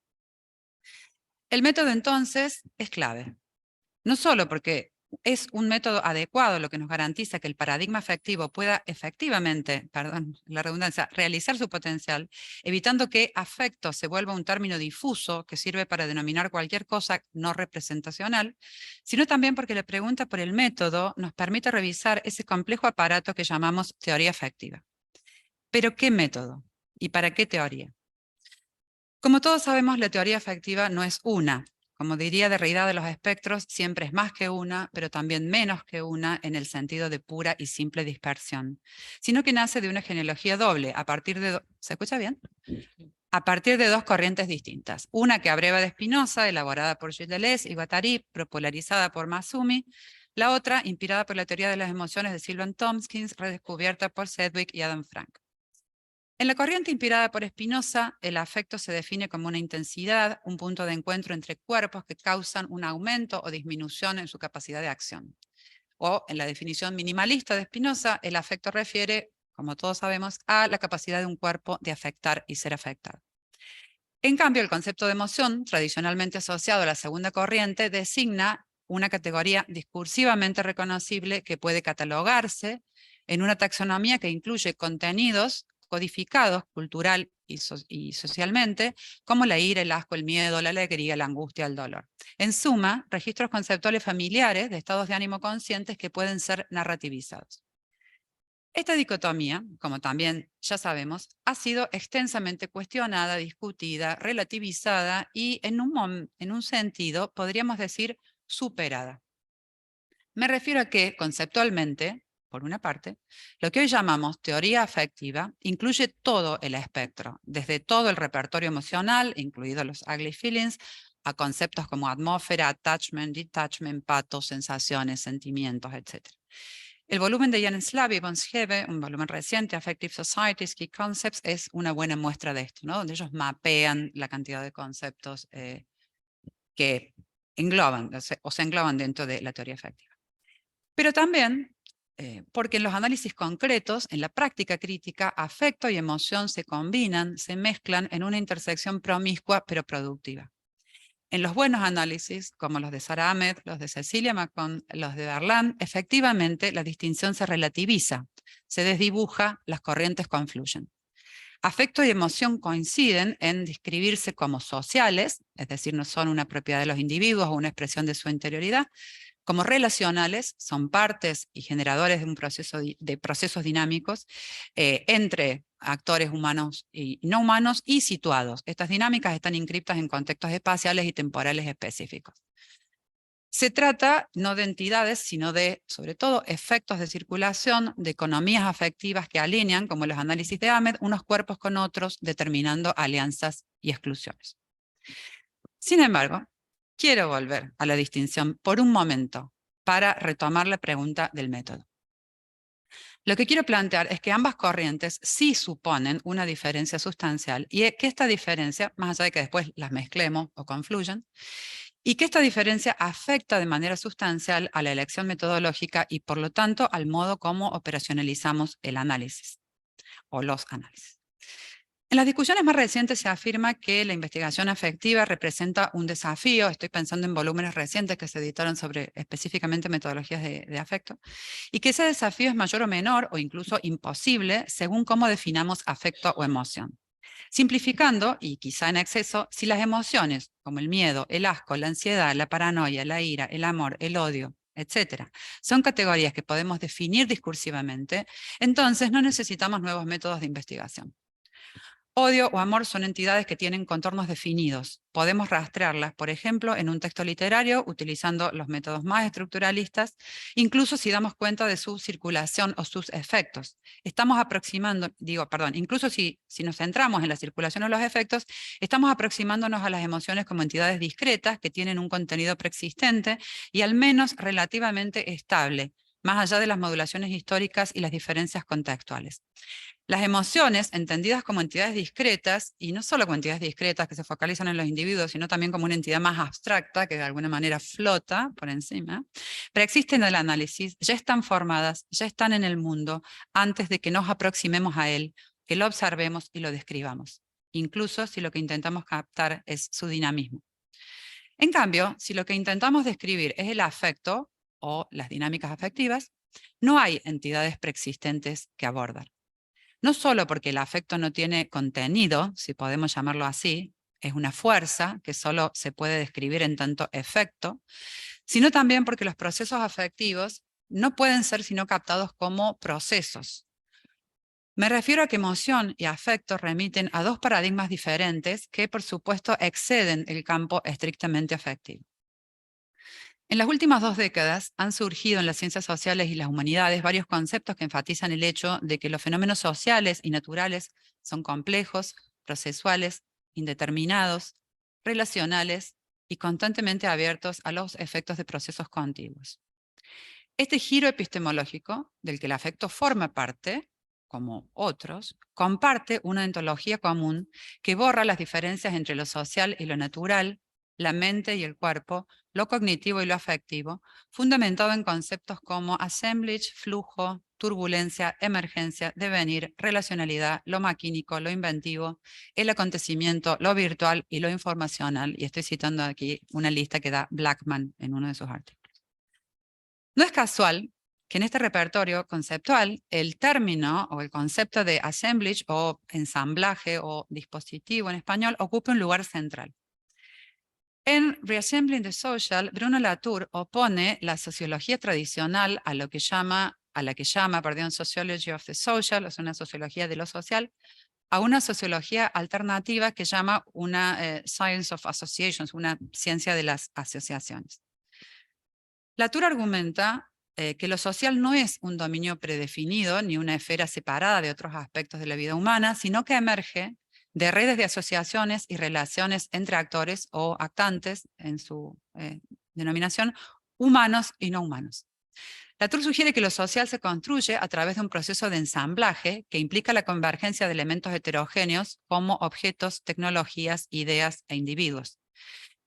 El método entonces es clave, no solo porque es un método adecuado, lo que nos garantiza que el paradigma afectivo pueda efectivamente, perdón la redundancia, realizar su potencial, evitando que afecto se vuelva un término difuso que sirve para denominar cualquier cosa no representacional, sino también porque la pregunta por el método nos permite revisar ese complejo aparato que llamamos teoría afectiva. ¿Pero qué método? ¿Y para qué teoría? Como todos sabemos, la teoría afectiva no es una. Como diría Derrida de los espectros, siempre es más que una, pero también menos que una en el sentido de pura y simple dispersión, sino que nace de una genealogía doble, a partir de... ¿Se escucha bien? A partir de dos corrientes distintas. Una que abreva de Spinoza, elaborada por Gilles Deleuze y Guattari, popularizada por Massumi. La otra, inspirada por la teoría de las emociones de Sylvan Tomkins, redescubierta por Sedgwick y Adam Frank. En la corriente inspirada por Spinoza, el afecto se define como una intensidad, un punto de encuentro entre cuerpos que causan un aumento o disminución en su capacidad de acción. O, en la definición minimalista de Spinoza, el afecto refiere, como todos sabemos, a la capacidad de un cuerpo de afectar y ser afectado. En cambio, el concepto de emoción, tradicionalmente asociado a la segunda corriente, designa una categoría discursivamente reconocible que puede catalogarse en una taxonomía que incluye contenidos codificados cultural y socialmente, como la ira, el asco, el miedo, la alegría, la angustia, el dolor. En suma, registros conceptuales familiares de estados de ánimo conscientes que pueden ser narrativizados. Esta dicotomía, como también ya sabemos, ha sido extensamente cuestionada, discutida, relativizada y en un sentido, podríamos decir, superada. Me refiero a que, conceptualmente, por una parte, lo que hoy llamamos teoría afectiva incluye todo el espectro, desde todo el repertorio emocional, incluidos los ugly feelings, a conceptos como atmósfera, attachment, detachment, patos, sensaciones, sentimientos, etc. El volumen de Jan Slav y von Scheve, un volumen reciente, Affective Societies, Key Concepts, es una buena muestra de esto, ¿no? Donde ellos mapean la cantidad de conceptos que engloban o se engloban dentro de la teoría afectiva. Pero también porque en los análisis concretos, en la práctica crítica, afecto y emoción se combinan, se mezclan en una intersección promiscua pero productiva. En los buenos análisis, como los de Sara Ahmed, los de Cecilia Macon, los de Darlan, efectivamente la distinción se relativiza, se desdibuja, las corrientes confluyen. Afecto y emoción coinciden en describirse como sociales, es decir, no son una propiedad de los individuos o una expresión de su interioridad, como relacionales, son partes y generadores de un proceso de procesos dinámicos entre actores humanos y no humanos y situados. Estas dinámicas están inscriptas en contextos espaciales y temporales específicos. Se trata no de entidades, sino de, sobre todo, efectos de circulación, de economías afectivas que alinean, como los análisis de Ahmed, unos cuerpos con otros, determinando alianzas y exclusiones. Sin embargo, quiero volver a la distinción por un momento para retomar la pregunta del método. Lo que quiero plantear es que ambas corrientes sí suponen una diferencia sustancial y que esta diferencia, más allá de que después las mezclemos o confluyan, y que esta diferencia afecta de manera sustancial a la elección metodológica y por lo tanto al modo como operacionalizamos el análisis o los análisis. En las discusiones más recientes se afirma que la investigación afectiva representa un desafío. Estoy pensando en volúmenes recientes que se editaron sobre específicamente metodologías de afecto, y que ese desafío es mayor o menor o incluso imposible según cómo definamos afecto o emoción. Simplificando, y quizá en exceso, si las emociones como el miedo, el asco, la ansiedad, la paranoia, la ira, el amor, el odio, etcétera, son categorías que podemos definir discursivamente, entonces no necesitamos nuevos métodos de investigación. Odio o amor son entidades que tienen contornos definidos. Podemos rastrearlas, por ejemplo, en un texto literario utilizando los métodos más estructuralistas, incluso si damos cuenta de su circulación o sus efectos. Estamos aproximando, incluso si nos centramos en la circulación o los efectos, estamos aproximándonos a las emociones como entidades discretas que tienen un contenido preexistente y al menos relativamente estable, más allá de las modulaciones históricas y las diferencias contextuales. Las emociones, entendidas como entidades discretas, y no solo como entidades discretas que se focalizan en los individuos, sino también como una entidad más abstracta que de alguna manera flota por encima, preexisten en el análisis, ya están formadas, ya están en el mundo, antes de que nos aproximemos a él, que lo observemos y lo describamos, incluso si lo que intentamos captar es su dinamismo. En cambio, si lo que intentamos describir es el afecto o las dinámicas afectivas, no hay entidades preexistentes que abordar. No solo porque el afecto no tiene contenido, si podemos llamarlo así, es una fuerza que solo se puede describir en tanto efecto, sino también porque los procesos afectivos no pueden ser sino captados como procesos. Me refiero a que emoción y afecto remiten a dos paradigmas diferentes que, por supuesto, exceden el campo estrictamente afectivo. En las últimas 2 décadas han surgido en las ciencias sociales y las humanidades varios conceptos que enfatizan el hecho de que los fenómenos sociales y naturales son complejos, procesuales, indeterminados, relacionales y constantemente abiertos a los efectos de procesos contiguos. Este giro epistemológico, del que el afecto forma parte, como otros, comparte una ontología común que borra las diferencias entre lo social y lo natural, la mente y el cuerpo, lo cognitivo y lo afectivo, fundamentado en conceptos como assemblage, flujo, turbulencia, emergencia, devenir, relacionalidad, lo maquínico, lo inventivo, el acontecimiento, lo virtual y lo informacional. Y estoy citando aquí una lista que da Blackman en uno de sus artículos. No es casual que en este repertorio conceptual el término o el concepto de assemblage o ensamblaje o dispositivo en español ocupe un lugar central. En Reassembling the Social, Bruno Latour opone la sociología tradicional a la que llama Sociology of the Social, o sea, una sociología de lo social, a una sociología alternativa que llama una Science of Associations, una ciencia de las asociaciones. Latour argumenta que lo social no es un dominio predefinido ni una esfera separada de otros aspectos de la vida humana, sino que emerge de redes de asociaciones y relaciones entre actores o actantes, en su denominación, humanos y no humanos. Latour sugiere que lo social se construye a través de un proceso de ensamblaje que implica la convergencia de elementos heterogéneos como objetos, tecnologías, ideas e individuos.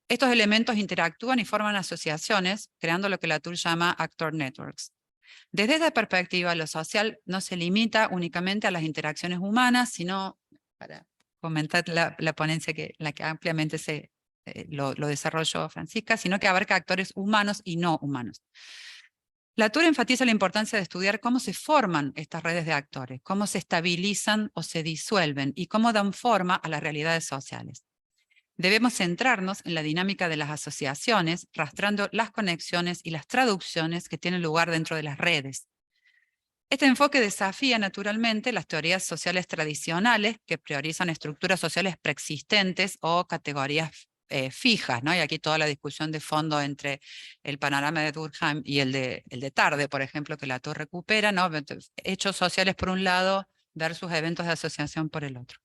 Estos elementos interactúan y forman asociaciones, creando lo que Latour llama actor networks. Desde esta perspectiva, lo social no se limita únicamente a las interacciones humanas, sino, para comentar la ponencia la que ampliamente lo desarrolló Francisca, sino que abarca actores humanos y no humanos. Latour enfatiza la importancia de estudiar cómo se forman estas redes de actores, cómo se estabilizan o se disuelven y cómo dan forma a las realidades sociales. Debemos centrarnos en la dinámica de las asociaciones, rastreando las conexiones y las traducciones que tienen lugar dentro de las redes. Este enfoque desafía naturalmente las teorías sociales tradicionales que priorizan estructuras sociales preexistentes o categorías fijas, ¿no? Y aquí toda la discusión de fondo entre el panorama de Durkheim y el de Tarde, por ejemplo, que Latour recupera, ¿no? Hechos sociales por un lado versus eventos de asociación por el otro.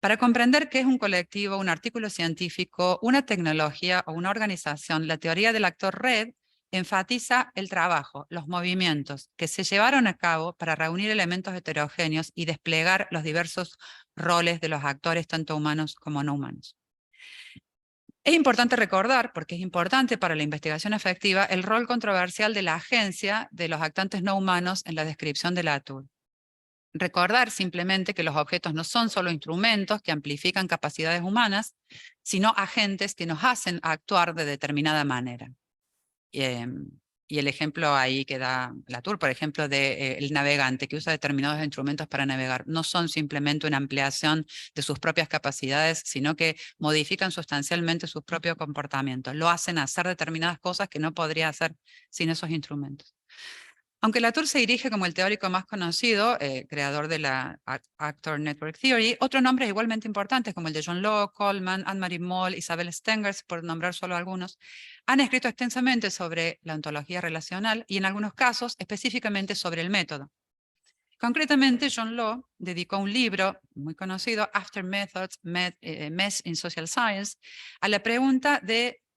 Para comprender qué es un colectivo, un artículo científico, una tecnología o una organización, la teoría del actor red enfatiza el trabajo, los movimientos que se llevaron a cabo para reunir elementos heterogéneos y desplegar los diversos roles de los actores, tanto humanos como no humanos. Es importante recordar, porque es importante para la investigación afectiva, el rol controversial de la agencia de los actantes no humanos en la descripción de Latour. Recordar simplemente que los objetos no son solo instrumentos que amplifican capacidades humanas, sino agentes que nos hacen actuar de determinada manera. Y el ejemplo ahí que da Latour, por ejemplo, del navegante que usa determinados instrumentos para navegar, no son simplemente una ampliación de sus propias capacidades, sino que modifican sustancialmente sus propios comportamientos, lo hacen hacer determinadas cosas que no podría hacer sin esos instrumentos. Aunque Latour se dirige como el teórico más conocido, creador de la Actor Network Theory, otros nombres igualmente importantes como el de John Locke, Coleman, Anne-Marie Moll, Isabel Stengers, por nombrar solo algunos, han escrito extensamente sobre la ontología relacional y en algunos casos específicamente sobre el método. Concretamente, John Locke dedicó un libro muy conocido, After Methods, Mess in Social Science, a la pregunta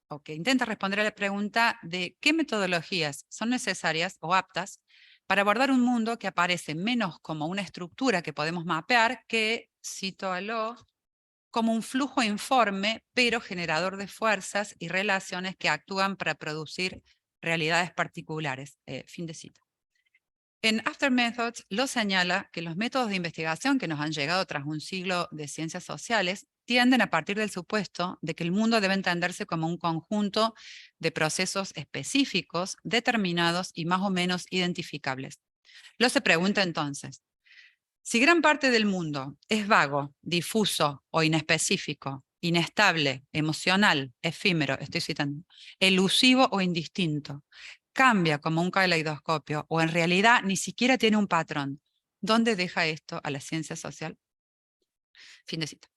o que intenta responder a la pregunta de qué metodologías son necesarias o aptas para abordar un mundo que aparece menos como una estructura que podemos mapear que, cito a Locke, como un flujo informe, pero generador de fuerzas y relaciones que actúan para producir realidades particulares. Fin de cita. En After Methods lo señala que los métodos de investigación que nos han llegado tras un siglo de ciencias sociales tienden a partir del supuesto de que el mundo debe entenderse como un conjunto de procesos específicos, determinados y más o menos identificables. Lo se pregunta entonces, si gran parte del mundo es vago, difuso o inespecífico, inestable, emocional, efímero, estoy citando, elusivo o indistinto, cambia como un caleidoscopio o en realidad ni siquiera tiene un patrón, ¿dónde deja esto a la ciencia social? Fin de cita.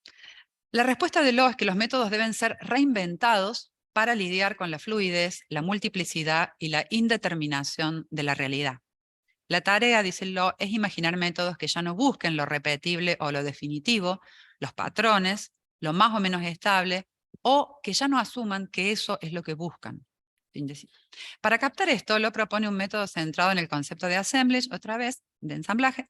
La respuesta de Locke es que los métodos deben ser reinventados para lidiar con la fluidez, la multiplicidad y la indeterminación de la realidad. La tarea, dice Locke, es imaginar métodos que ya no busquen lo repetible o lo definitivo, los patrones, lo más o menos estable, o que ya no asuman que eso es lo que buscan. Para captar esto, Locke propone un método centrado en el concepto de assemblage, otra vez, de ensamblaje,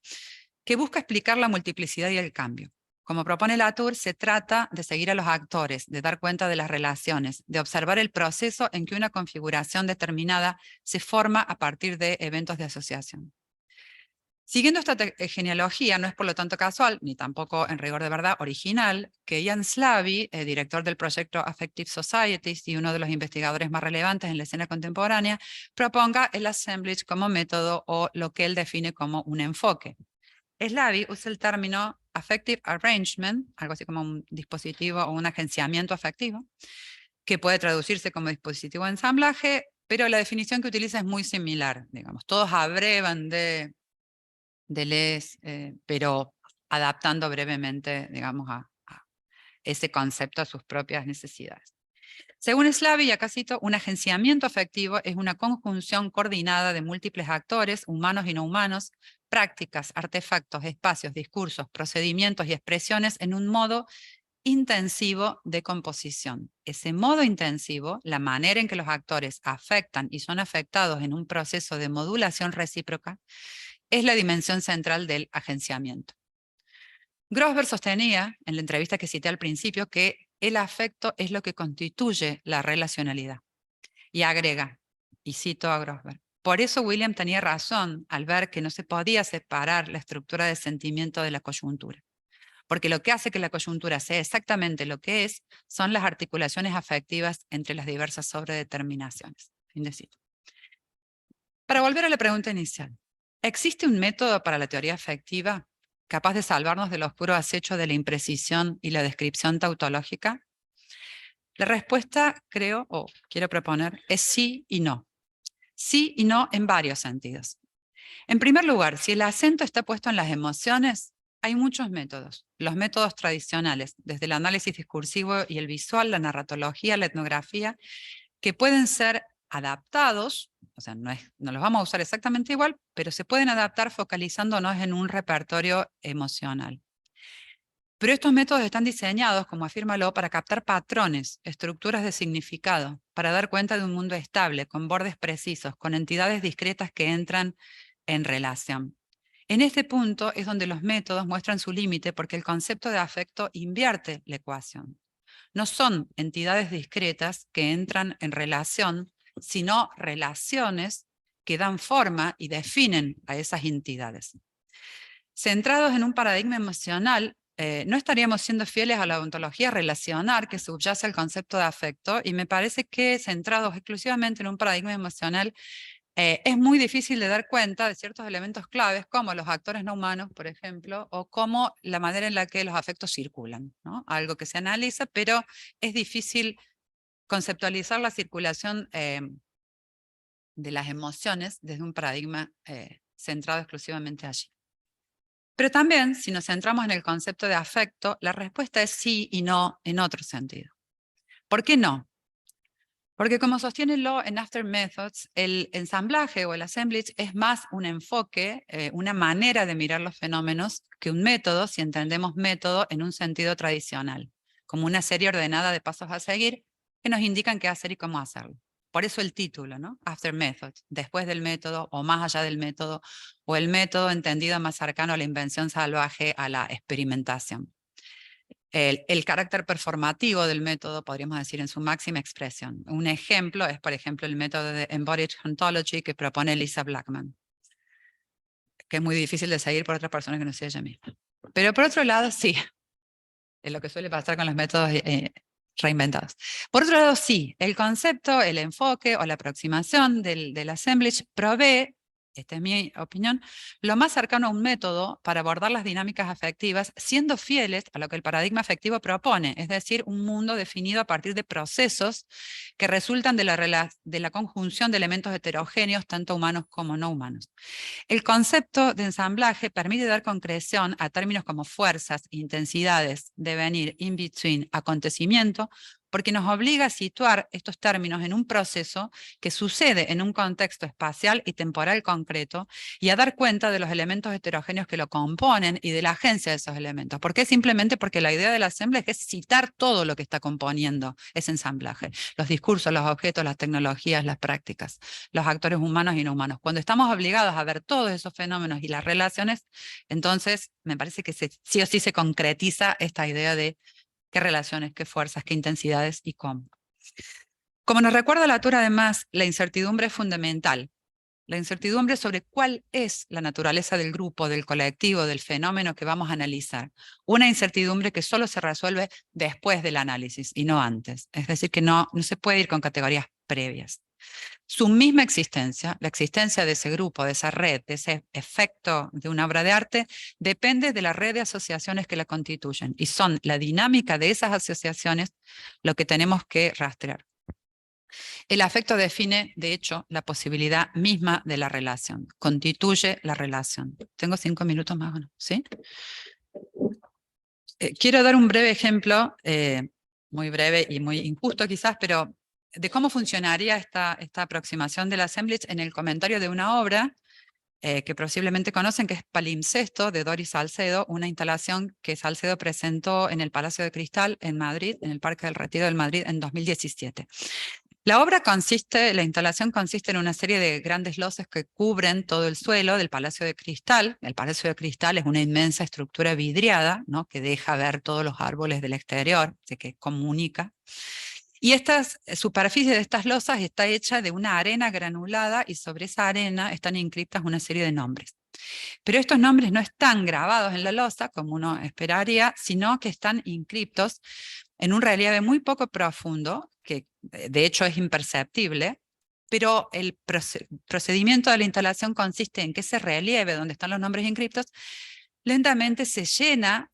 que busca explicar la multiplicidad y el cambio. Como propone Latour, se trata de seguir a los actores, de dar cuenta de las relaciones, de observar el proceso en que una configuración determinada se forma a partir de eventos de asociación. Siguiendo esta genealogía, no es por lo tanto casual, ni tampoco en rigor de verdad original, que Ian Slavy, director del proyecto Affective Societies y uno de los investigadores más relevantes en la escena contemporánea, proponga el assemblage como método o lo que él define como un enfoque. Slavy usa el término affective arrangement, algo así como un dispositivo o un agenciamiento afectivo, que puede traducirse como dispositivo de ensamblaje, pero la definición que utiliza es muy similar. Digamos, todos abrevan de Les, pero adaptando brevemente, digamos, a ese concepto a sus propias necesidades. Según Slavy, y acá cito, un agenciamiento afectivo es una conjunción coordinada de múltiples actores, humanos y no humanos, prácticas, artefactos, espacios, discursos, procedimientos y expresiones en un modo intensivo de composición. Ese modo intensivo, la manera en que los actores afectan y son afectados en un proceso de modulación recíproca, es la dimensión central del agenciamiento. Grossberg sostenía, en la entrevista que cité al principio, que el afecto es lo que constituye la relacionalidad. Y agrega, y cito a Grossberg, por eso William tenía razón al ver que no se podía separar la estructura de sentimiento de la coyuntura. Porque lo que hace que la coyuntura sea exactamente lo que es, son las articulaciones afectivas entre las diversas sobredeterminaciones. Fin de cita. Para volver a la pregunta inicial, ¿existe un método para la teoría afectiva capaz de salvarnos del oscuro acecho de la imprecisión y la descripción tautológica? La respuesta, creo, o quiero proponer, es sí y no. Sí y no en varios sentidos. En primer lugar, si el acento está puesto en las emociones, hay muchos métodos. Los métodos tradicionales, desde el análisis discursivo y el visual, la narratología, la etnografía, que pueden ser adaptados, o sea, no los vamos a usar exactamente igual, pero se pueden adaptar focalizándonos en un repertorio emocional. Pero estos métodos están diseñados, como afirma Locke, para captar patrones, estructuras de significado, para dar cuenta de un mundo estable, con bordes precisos, con entidades discretas que entran en relación. En este punto es donde los métodos muestran su límite porque el concepto de afecto invierte la ecuación. No son entidades discretas que entran en relación, sino relaciones que dan forma y definen a esas entidades. centrados en un paradigma emocional, no estaríamos siendo fieles a la ontología relacional que subyace al concepto de afecto, y me parece que centrados exclusivamente en un paradigma emocional, es muy difícil de dar cuenta de ciertos elementos claves, como los actores no humanos, por ejemplo, o como la manera en la que los afectos circulan, ¿no? Algo que se analiza, pero es difícil conceptualizar la circulación de las emociones desde un paradigma centrado exclusivamente allí. Pero también, si nos centramos en el concepto de afecto, la respuesta es sí y no en otro sentido. ¿Por qué no? Porque como sostiene Law en After Methods, el ensamblaje o el assemblage es más un enfoque, una manera de mirar los fenómenos que un método, si entendemos método en un sentido tradicional, como una serie ordenada de pasos a seguir que nos indican qué hacer y cómo hacerlo. Por eso el título, ¿no? After Methods, después del método o más allá del método, o el método entendido más cercano a la invención salvaje, a la experimentación. El carácter performativo del método, podríamos decir, en su máxima expresión. Un ejemplo es, por ejemplo, el método de Embodied Ontology que propone Lisa Blackman, que es muy difícil de seguir por otras personas que no sea ella misma. Pero por otro lado, sí, es lo que suele pasar con los métodos reinventados. Por otro lado, sí, el concepto, el enfoque o la aproximación del assemblage provee, esta es mi opinión, lo más cercano a un método para abordar las dinámicas afectivas, siendo fieles a lo que el paradigma afectivo propone, es decir, un mundo definido a partir de procesos que resultan de la conjunción de elementos heterogéneos, tanto humanos como no humanos. El concepto de ensamblaje permite dar concreción a términos como fuerzas, intensidades, devenir, in between, acontecimiento, porque nos obliga a situar estos términos en un proceso que sucede en un contexto espacial y temporal concreto, y a dar cuenta de los elementos heterogéneos que lo componen y de la agencia de esos elementos. ¿Por qué? Simplemente porque la idea del ensamblaje es citar todo lo que está componiendo ese ensamblaje: los discursos, los objetos, las tecnologías, las prácticas, los actores humanos y no humanos. Cuando estamos obligados a ver todos esos fenómenos y las relaciones, entonces me parece que sí o sí se concretiza esta idea de qué relaciones, qué fuerzas, qué intensidades y cómo. Como nos recuerda la autora, además, la incertidumbre es fundamental. La incertidumbre sobre cuál es la naturaleza del grupo, del colectivo, del fenómeno que vamos a analizar. Una incertidumbre que solo se resuelve después del análisis y no antes. Es decir, que no se puede ir con categorías previas. Su misma existencia, la existencia de ese grupo, de esa red, de ese efecto de una obra de arte, depende de la red de asociaciones que la constituyen, y son la dinámica de esas asociaciones lo que tenemos que rastrear. El afecto define, de hecho, la posibilidad misma de la relación, constituye la relación. Tengo 5 minutos más, ¿no? ¿Sí? Quiero dar un breve ejemplo, muy breve y muy injusto quizás, pero de cómo funcionaría esta aproximación del assemblage en el comentario de una obra que posiblemente conocen, que es Palimpsesto, de Doris Salcedo, una instalación que Salcedo presentó en el Palacio de Cristal en Madrid, en el Parque del Retiro del Madrid, en 2017. La instalación consiste en una serie de grandes losas que cubren todo el suelo del Palacio de Cristal. El Palacio de Cristal es una inmensa estructura vidriada, ¿no?, que deja ver todos los árboles del exterior, así que comunica. Y esta superficie de estas losas está hecha de una arena granulada, y sobre esa arena están inscritas una serie de nombres. Pero estos nombres no están grabados en la losa, como uno esperaría, sino que están inscriptos en un relieve muy poco profundo, que de hecho es imperceptible, pero el procedimiento de la instalación consiste en que ese relieve donde están los nombres inscriptos lentamente se llena,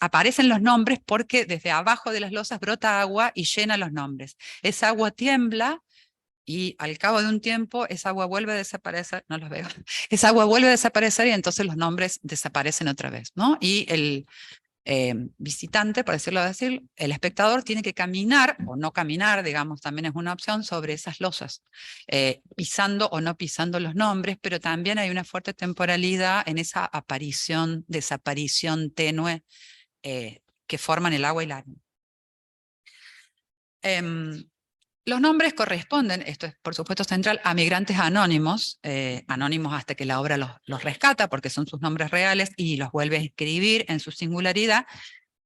aparecen los nombres porque desde abajo de las losas brota agua y llena los nombres. Esa agua tiembla y al cabo de un tiempo esa agua vuelve a desaparecer, no los veo, esa agua vuelve a desaparecer y entonces los nombres desaparecen otra vez, ¿no? Y el visitante, por decirlo así, el espectador tiene que caminar, o no caminar, digamos, también es una opción, sobre esas losas, pisando o no pisando los nombres, pero también hay una fuerte temporalidad en esa aparición, desaparición tenue que forman el agua y la arena. Los nombres corresponden, esto es por supuesto central, a migrantes anónimos, anónimos hasta que la obra los rescata, porque son sus nombres reales, y los vuelve a escribir en su singularidad,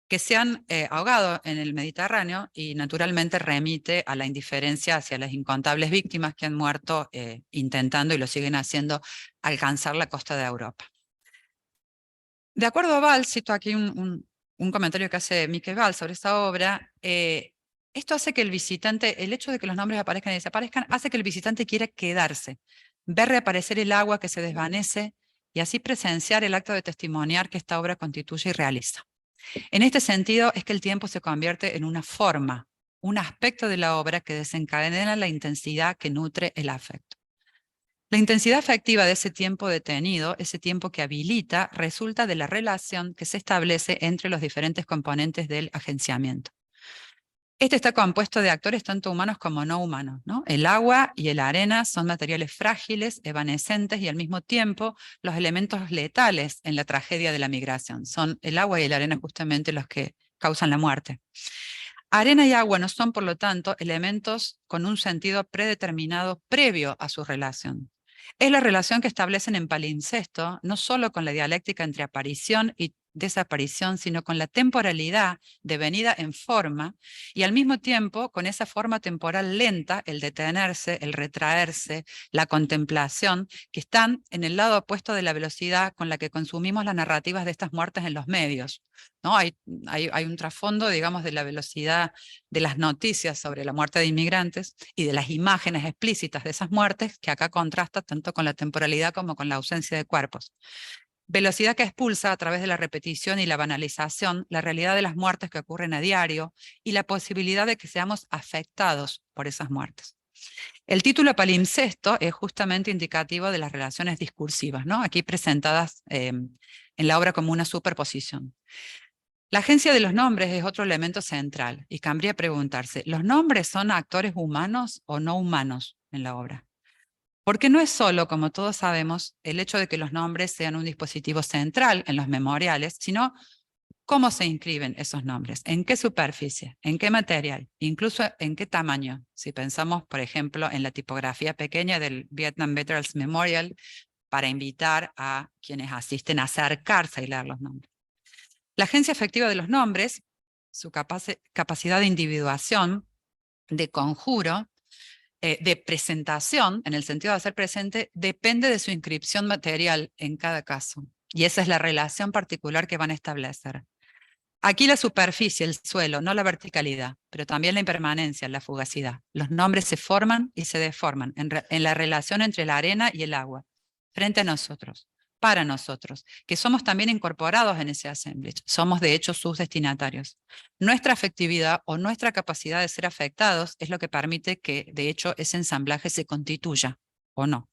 que se han ahogado en el Mediterráneo, y naturalmente remite a la indiferencia hacia las incontables víctimas que han muerto intentando, y lo siguen haciendo, alcanzar la costa de Europa. De acuerdo a Valls, cito aquí un comentario que hace Miquel Valls sobre esta obra, esto hace que el visitante, el hecho de que los nombres aparezcan y desaparezcan, hace que el visitante quiera quedarse, ver reaparecer el agua que se desvanece y así presenciar el acto de testimoniar que esta obra constituye y realiza. En este sentido es que el tiempo se convierte en una forma, un aspecto de la obra que desencadena la intensidad que nutre el afecto. La intensidad afectiva de ese tiempo detenido, ese tiempo que habilita, resulta de la relación que se establece entre los diferentes componentes del agenciamiento. Este está compuesto de actores tanto humanos como no humanos, ¿no? El agua y la arena son materiales frágiles, evanescentes y al mismo tiempo los elementos letales en la tragedia de la migración. Son el agua y la arena justamente los que causan la muerte. Arena y agua no son, por lo tanto, elementos con un sentido predeterminado previo a su relación. Es la relación que establecen en palimpsesto, no solo con la dialéctica entre aparición y desaparición, sino con la temporalidad devenida en forma y al mismo tiempo con esa forma temporal lenta, el detenerse, el retraerse, la contemplación, que están en el lado opuesto de la velocidad con la que consumimos las narrativas de estas muertes en los medios, ¿no? Hay un trasfondo, digamos, de la velocidad de las noticias sobre la muerte de inmigrantes y de las imágenes explícitas de esas muertes que acá contrasta tanto con la temporalidad como con la ausencia de cuerpos. Velocidad que expulsa a través de la repetición y la banalización la realidad de las muertes que ocurren a diario y la posibilidad de que seamos afectados por esas muertes. El título palimpsesto es justamente indicativo de las relaciones discursivas, ¿no? Aquí presentadas en la obra como una superposición. La agencia de los nombres es otro elemento central y cabría preguntarse, ¿los nombres son actores humanos o no humanos en la obra? Porque no es solo, como todos sabemos, el hecho de que los nombres sean un dispositivo central en los memoriales, sino cómo se inscriben esos nombres, en qué superficie, en qué material, incluso en qué tamaño. Si pensamos, por ejemplo, en la tipografía pequeña del Vietnam Veterans Memorial, para invitar a quienes asisten a acercarse y leer los nombres. La agencia afectiva de los nombres, su capacidad de individuación, de conjuro, de presentación, en el sentido de hacer presente, depende de su inscripción material en cada caso. Y esa es la relación particular que van a establecer. Aquí la superficie, el suelo, no la verticalidad, pero también la impermanencia, la fugacidad. Los nombres se forman y se deforman en la relación entre la arena y el agua, frente a nosotros, para nosotros, que somos también incorporados en ese assemblage. Somos de hecho sus destinatarios. Nuestra afectividad o nuestra capacidad de ser afectados es lo que permite que de hecho ese ensamblaje se constituya, o no.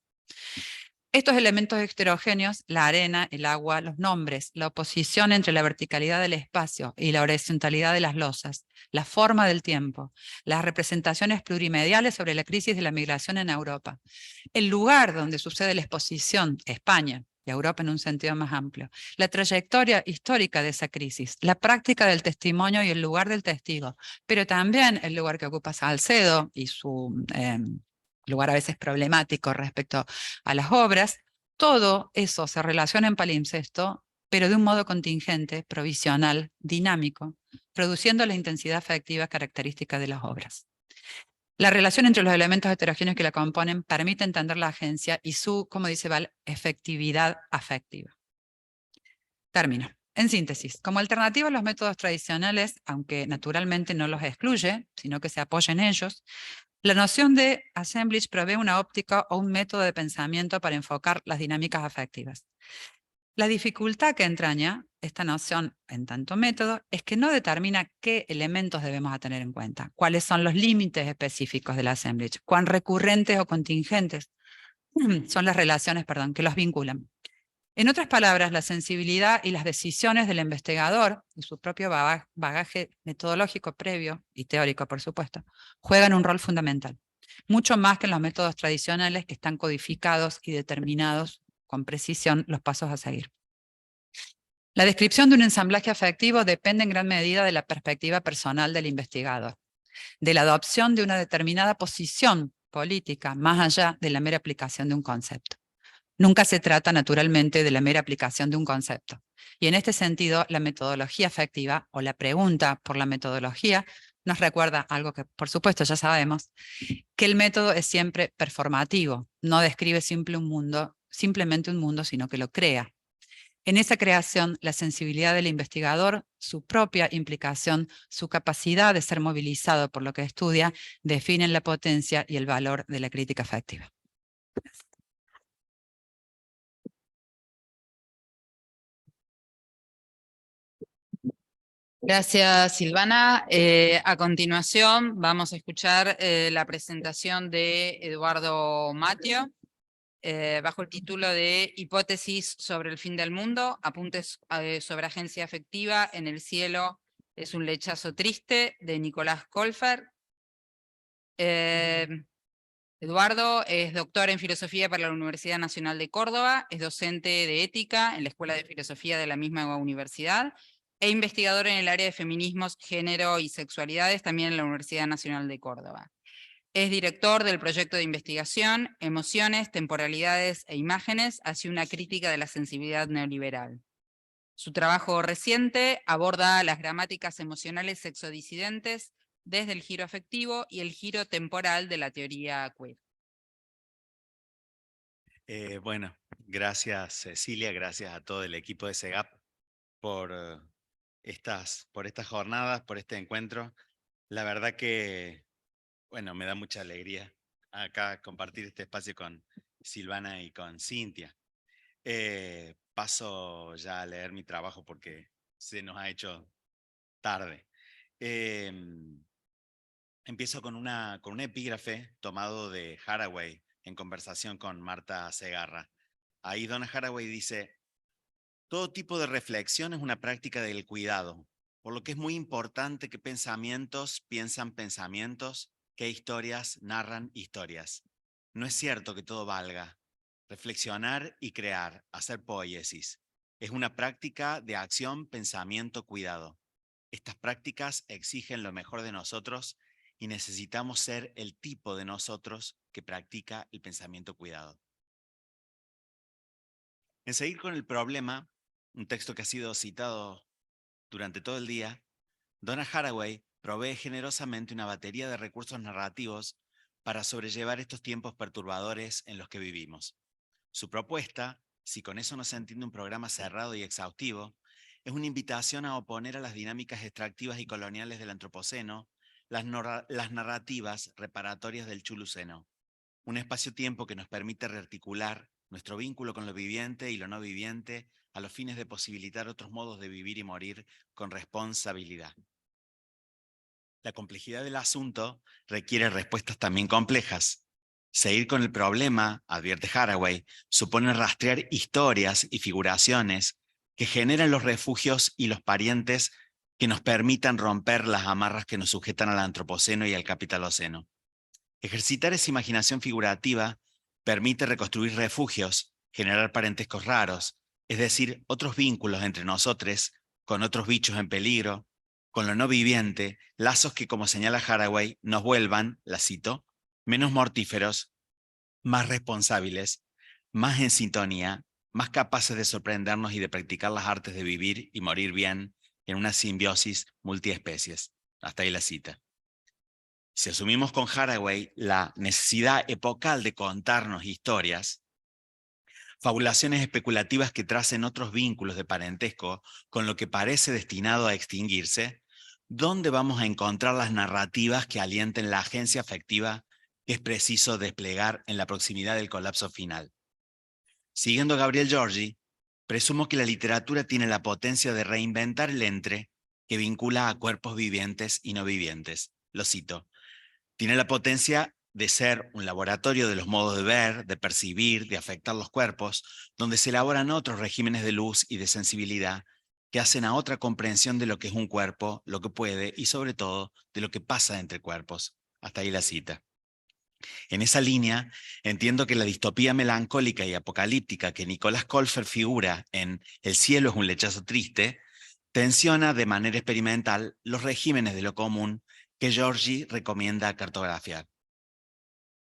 Estos elementos heterogéneos, la arena, el agua, los nombres, la oposición entre la verticalidad del espacio y la horizontalidad de las losas, la forma del tiempo, las representaciones plurimediales sobre la crisis de la migración en Europa, el lugar donde sucede la exposición, España, y Europa en un sentido más amplio, la trayectoria histórica de esa crisis, la práctica del testimonio y el lugar del testigo, pero también el lugar que ocupa Salcedo y su lugar a veces problemático respecto a las obras, todo eso se relaciona en palimpsesto, pero de un modo contingente, provisional, dinámico, produciendo la intensidad afectiva característica de las obras. La relación entre los elementos heterogéneos que la componen permite entender la agencia y su, como dice Val, efectividad afectiva. Termino. En síntesis, como alternativa a los métodos tradicionales, aunque naturalmente no los excluye, sino que se apoya en ellos, la noción de assemblage provee una óptica o un método de pensamiento para enfocar las dinámicas afectivas. La dificultad que entraña esta noción en tanto método es que no determina qué elementos debemos tener en cuenta, cuáles son los límites específicos del assemblage, cuán recurrentes o contingentes son las relaciones, que los vinculan. En otras palabras, la sensibilidad y las decisiones del investigador y su propio bagaje metodológico previo y teórico, por supuesto, juegan un rol fundamental, mucho más que en los métodos tradicionales que están codificados y determinados con precisión los pasos a seguir. La descripción de un ensamblaje afectivo depende en gran medida de la perspectiva personal del investigador, de la adopción de una determinada posición política más allá de la mera aplicación de un concepto. Nunca se trata, naturalmente, de la mera aplicación de un concepto. Y en este sentido, la metodología afectiva, o la pregunta por la metodología, nos recuerda algo que, por supuesto, ya sabemos, que el método es siempre performativo, no describe simplemente un mundo, sino que lo crea. En esa creación, la sensibilidad del investigador, su propia implicación, su capacidad de ser movilizado por lo que estudia, definen la potencia y el valor de la crítica afectiva. Gracias, Silvana. A continuación vamos a escuchar la presentación de Eduardo Matio, bajo el título de Hipótesis sobre el fin del mundo, apuntes sobre agencia afectiva en el cielo es un lechazo triste, de Nicolás Colfer. Eduardo es doctor en filosofía por la Universidad Nacional de Córdoba, es docente de ética en la Escuela de Filosofía de la misma universidad, e investigador en el área de feminismos, género y sexualidades, también en la Universidad Nacional de Córdoba. Es director del proyecto de investigación Emociones, Temporalidades e Imágenes hacia una crítica de la sensibilidad neoliberal. Su trabajo reciente aborda las gramáticas emocionales sexodisidentes desde el giro afectivo y el giro temporal de la teoría queer. Bueno, gracias Cecilia, gracias a todo el equipo de SEGAP por estas jornadas, por este encuentro. La verdad que, bueno, me da mucha alegría acá compartir este espacio con Silvana y con Cintia. Paso ya a leer mi trabajo porque se nos ha hecho tarde. Empiezo con un epígrafe tomado de Haraway en conversación con Marta Segarra. Ahí Donna Haraway dice: todo tipo de reflexión es una práctica del cuidado, por lo que es muy importante que pensamientos piensan pensamientos, que historias narran historias. No es cierto que todo valga. Reflexionar y crear, hacer poiesis, es una práctica de acción, pensamiento, cuidado. Estas prácticas exigen lo mejor de nosotros y necesitamos ser el tipo de nosotros que practica el pensamiento cuidado. En seguir con el problema, un texto que ha sido citado durante todo el día, Donna Haraway provee generosamente una batería de recursos narrativos para sobrellevar estos tiempos perturbadores en los que vivimos. Su propuesta, si con eso no se entiende un programa cerrado y exhaustivo, es una invitación a oponer a las dinámicas extractivas y coloniales del antropoceno las narrativas reparatorias del chuluceno, un espacio-tiempo que nos permite rearticular nuestro vínculo con lo viviente y lo no viviente a los fines de posibilitar otros modos de vivir y morir con responsabilidad. La complejidad del asunto requiere respuestas también complejas. Seguir con el problema, advierte Haraway, supone rastrear historias y figuraciones que generan los refugios y los parientes que nos permitan romper las amarras que nos sujetan al antropoceno y al capitaloceno. Ejercitar esa imaginación figurativa permite reconstruir refugios, generar parentescos raros, es decir, otros vínculos entre nosotros, con otros bichos en peligro, con lo no viviente, lazos que, como señala Haraway, nos vuelvan, la cito, menos mortíferos, más responsables, más en sintonía, más capaces de sorprendernos y de practicar las artes de vivir y morir bien en una simbiosis multiespecies. Hasta ahí la cita. Si asumimos con Haraway la necesidad epocal de contarnos historias, fabulaciones especulativas que tracen otros vínculos de parentesco con lo que parece destinado a extinguirse, ¿dónde vamos a encontrar las narrativas que alienten la agencia afectiva que es preciso desplegar en la proximidad del colapso final? Siguiendo a Gabriel Giorgi, presumo que la literatura tiene la potencia de reinventar el entre que vincula a cuerpos vivientes y no vivientes. Lo cito. Tiene la potencia de ser un laboratorio de los modos de ver, de percibir, de afectar los cuerpos, donde se elaboran otros regímenes de luz y de sensibilidad que hacen a otra comprensión de lo que es un cuerpo, lo que puede y sobre todo de lo que pasa entre cuerpos. Hasta ahí la cita. En esa línea, entiendo que la distopía melancólica y apocalíptica que Nicolás Colfer figura en El cielo es un lechazo triste, tensiona de manera experimental los regímenes de lo común que Giorgi recomienda cartografiar.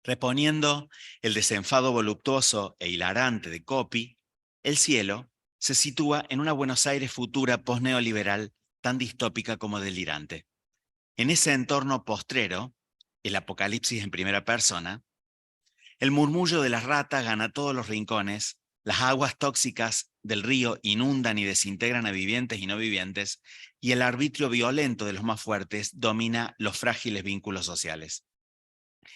Reponiendo el desenfado voluptuoso e hilarante de Coppi, El cielo se sitúa en una Buenos Aires futura post-neoliberal tan distópica como delirante. En ese entorno postrero, el apocalipsis en primera persona, el murmullo de las ratas gana todos los rincones, las aguas tóxicas del río inundan y desintegran a vivientes y no vivientes, y el arbitrio violento de los más fuertes domina los frágiles vínculos sociales.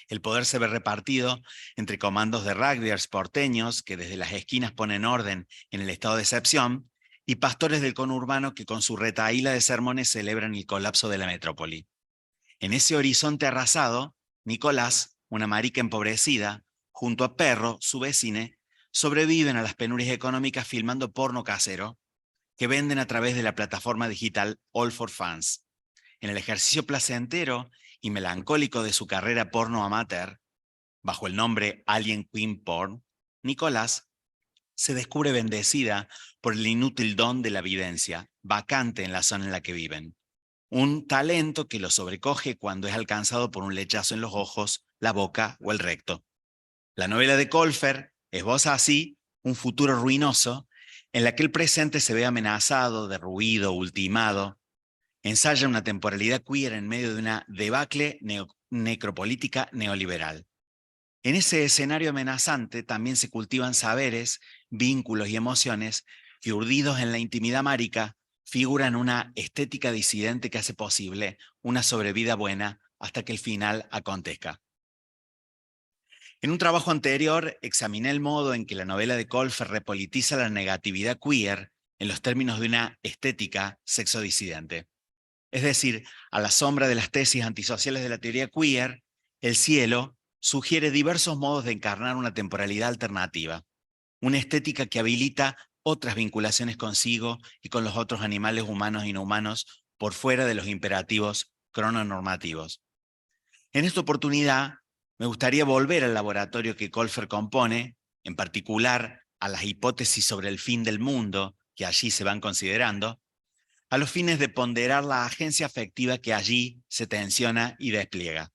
El poder se ve repartido entre comandos de rugbyers porteños que desde las esquinas ponen orden en el estado de excepción y pastores del conurbano que con su retahíla de sermones celebran el colapso de la metrópoli. En ese horizonte arrasado, Nicolás, una marica empobrecida, junto a Perro, su vecine, sobreviven a las penurias económicas filmando porno casero que venden a través de la plataforma digital All for Fans. En el ejercicio placentero y melancólico de su carrera porno amateur, bajo el nombre Alien Queen Porn, Nicolás se descubre bendecida por el inútil don de la videncia, vacante en la zona en la que viven. Un talento que lo sobrecoge cuando es alcanzado por un lechazo en los ojos, la boca o el recto. La novela de Colfer esboza así un futuro ruinoso en la que el presente se ve amenazado, derruido, ultimado. Ensaya una temporalidad queer en medio de una debacle necropolítica neoliberal. En ese escenario amenazante también se cultivan saberes, vínculos y emociones que, urdidos en la intimidad marica, figuran una estética disidente que hace posible una sobrevida buena hasta que el final acontezca. En un trabajo anterior examiné el modo en que la novela de Colfer repolitiza la negatividad queer en los términos de una estética sexodisidente. Es decir, a la sombra de las tesis antisociales de la teoría queer, El cielo sugiere diversos modos de encarnar una temporalidad alternativa, una estética que habilita otras vinculaciones consigo y con los otros animales humanos y no humanos por fuera de los imperativos crononormativos. En esta oportunidad, me gustaría volver al laboratorio que Colfer compone, en particular a las hipótesis sobre el fin del mundo que allí se van considerando, a los fines de ponderar la agencia afectiva que allí se tensiona y despliega.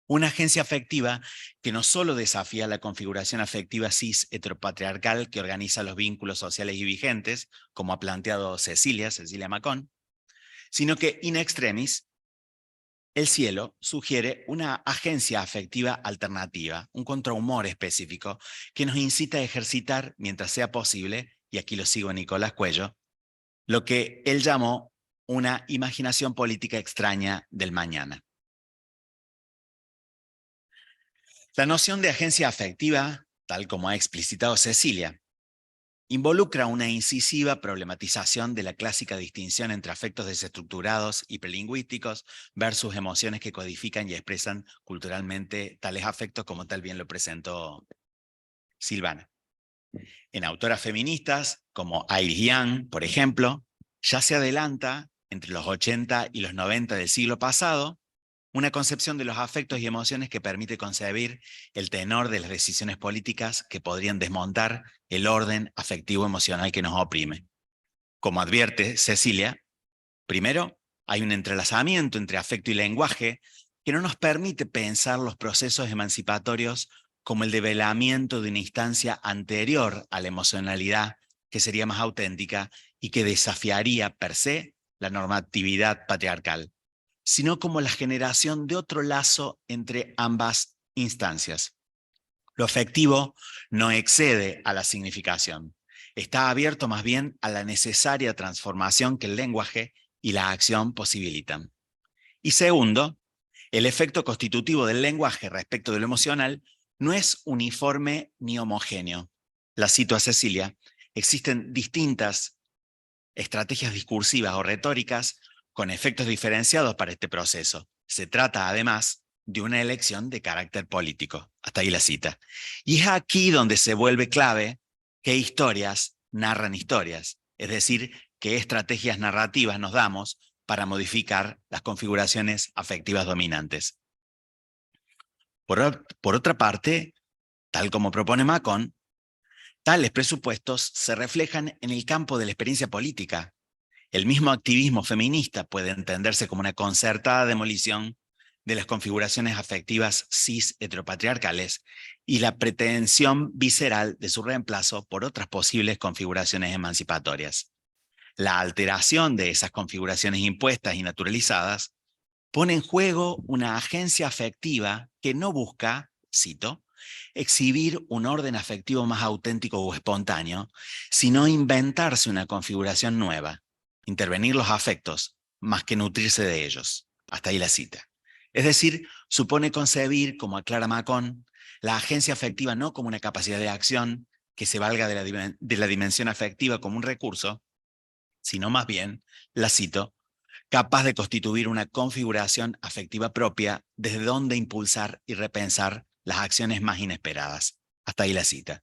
Una agencia afectiva que no solo desafía la configuración afectiva cis heteropatriarcal que organiza los vínculos sociales y vigentes, como ha planteado Cecilia Macón, sino que in extremis, El cielo sugiere una agencia afectiva alternativa, un contrahumor específico que nos incita a ejercitar, mientras sea posible, y aquí lo sigo a Nicolás Cuello, lo que él llamó una imaginación política extraña del mañana. La noción de agencia afectiva, tal como ha explicitado Cecilia, involucra una incisiva problematización de la clásica distinción entre afectos desestructurados y prelingüísticos versus emociones que codifican y expresan culturalmente tales afectos, como tal bien lo presentó Silvana. En autoras feministas, como Iris Young, por ejemplo, ya se adelanta, entre los 80 y los 90 del siglo pasado, una concepción de los afectos y emociones que permite concebir el tenor de las decisiones políticas que podrían desmontar el orden afectivo-emocional que nos oprime. Como advierte Cecilia, primero, hay un entrelazamiento entre afecto y lenguaje que no nos permite pensar los procesos emancipatorios como el develamiento de una instancia anterior a la emocionalidad que sería más auténtica y que desafiaría per se la normatividad patriarcal, sino como la generación de otro lazo entre ambas instancias. Lo afectivo no excede a la significación, está abierto más bien a la necesaria transformación que el lenguaje y la acción posibilitan. Y segundo, el efecto constitutivo del lenguaje respecto de lo emocional no es uniforme ni homogéneo. La cito a Cecilia, existen distintas estrategias discursivas o retóricas con efectos diferenciados para este proceso. Se trata, además, de una elección de carácter político. Hasta ahí la cita. Y es aquí donde se vuelve clave qué historias narran historias, es decir, qué estrategias narrativas nos damos para modificar las configuraciones afectivas dominantes. Por otra parte, tal como propone Macón, tales presupuestos se reflejan en el campo de la experiencia política. El mismo activismo feminista puede entenderse como una concertada demolición de las configuraciones afectivas cis heteropatriarcales y la pretensión visceral de su reemplazo por otras posibles configuraciones emancipatorias. La alteración de esas configuraciones impuestas y naturalizadas pone en juego una agencia afectiva que no busca, cito, exhibir un orden afectivo más auténtico o espontáneo, sino inventarse una configuración nueva, intervenir los afectos, más que nutrirse de ellos. Hasta ahí la cita. Es decir, supone concebir, como aclara Macon, la agencia afectiva no como una capacidad de acción que se valga de la dimensión afectiva como un recurso, sino más bien, la cito, capaz de constituir una configuración afectiva propia desde donde impulsar y repensar las acciones más inesperadas. Hasta ahí la cita.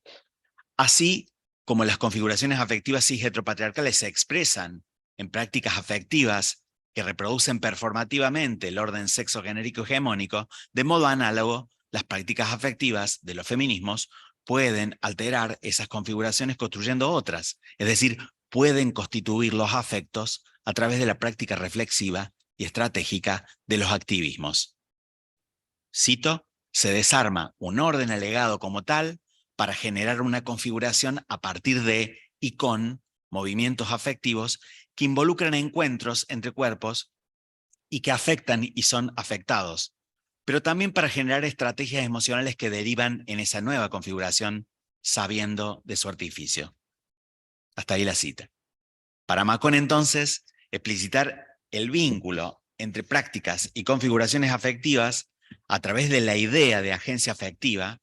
Así como las configuraciones afectivas cis heteropatriarcales se expresan en prácticas afectivas que reproducen performativamente el orden sexo-genérico hegemónico, de modo análogo, las prácticas afectivas de los feminismos pueden alterar esas configuraciones construyendo otras, es decir, pueden constituir los afectos a través de la práctica reflexiva y estratégica de los activismos. Cito, se desarma un orden alegado como tal para generar una configuración a partir de y con movimientos afectivos que involucran encuentros entre cuerpos y que afectan y son afectados, pero también para generar estrategias emocionales que derivan en esa nueva configuración sabiendo de su artificio. Hasta ahí la cita. Para Macon, entonces, explicitar el vínculo entre prácticas y configuraciones afectivas a través de la idea de agencia afectiva,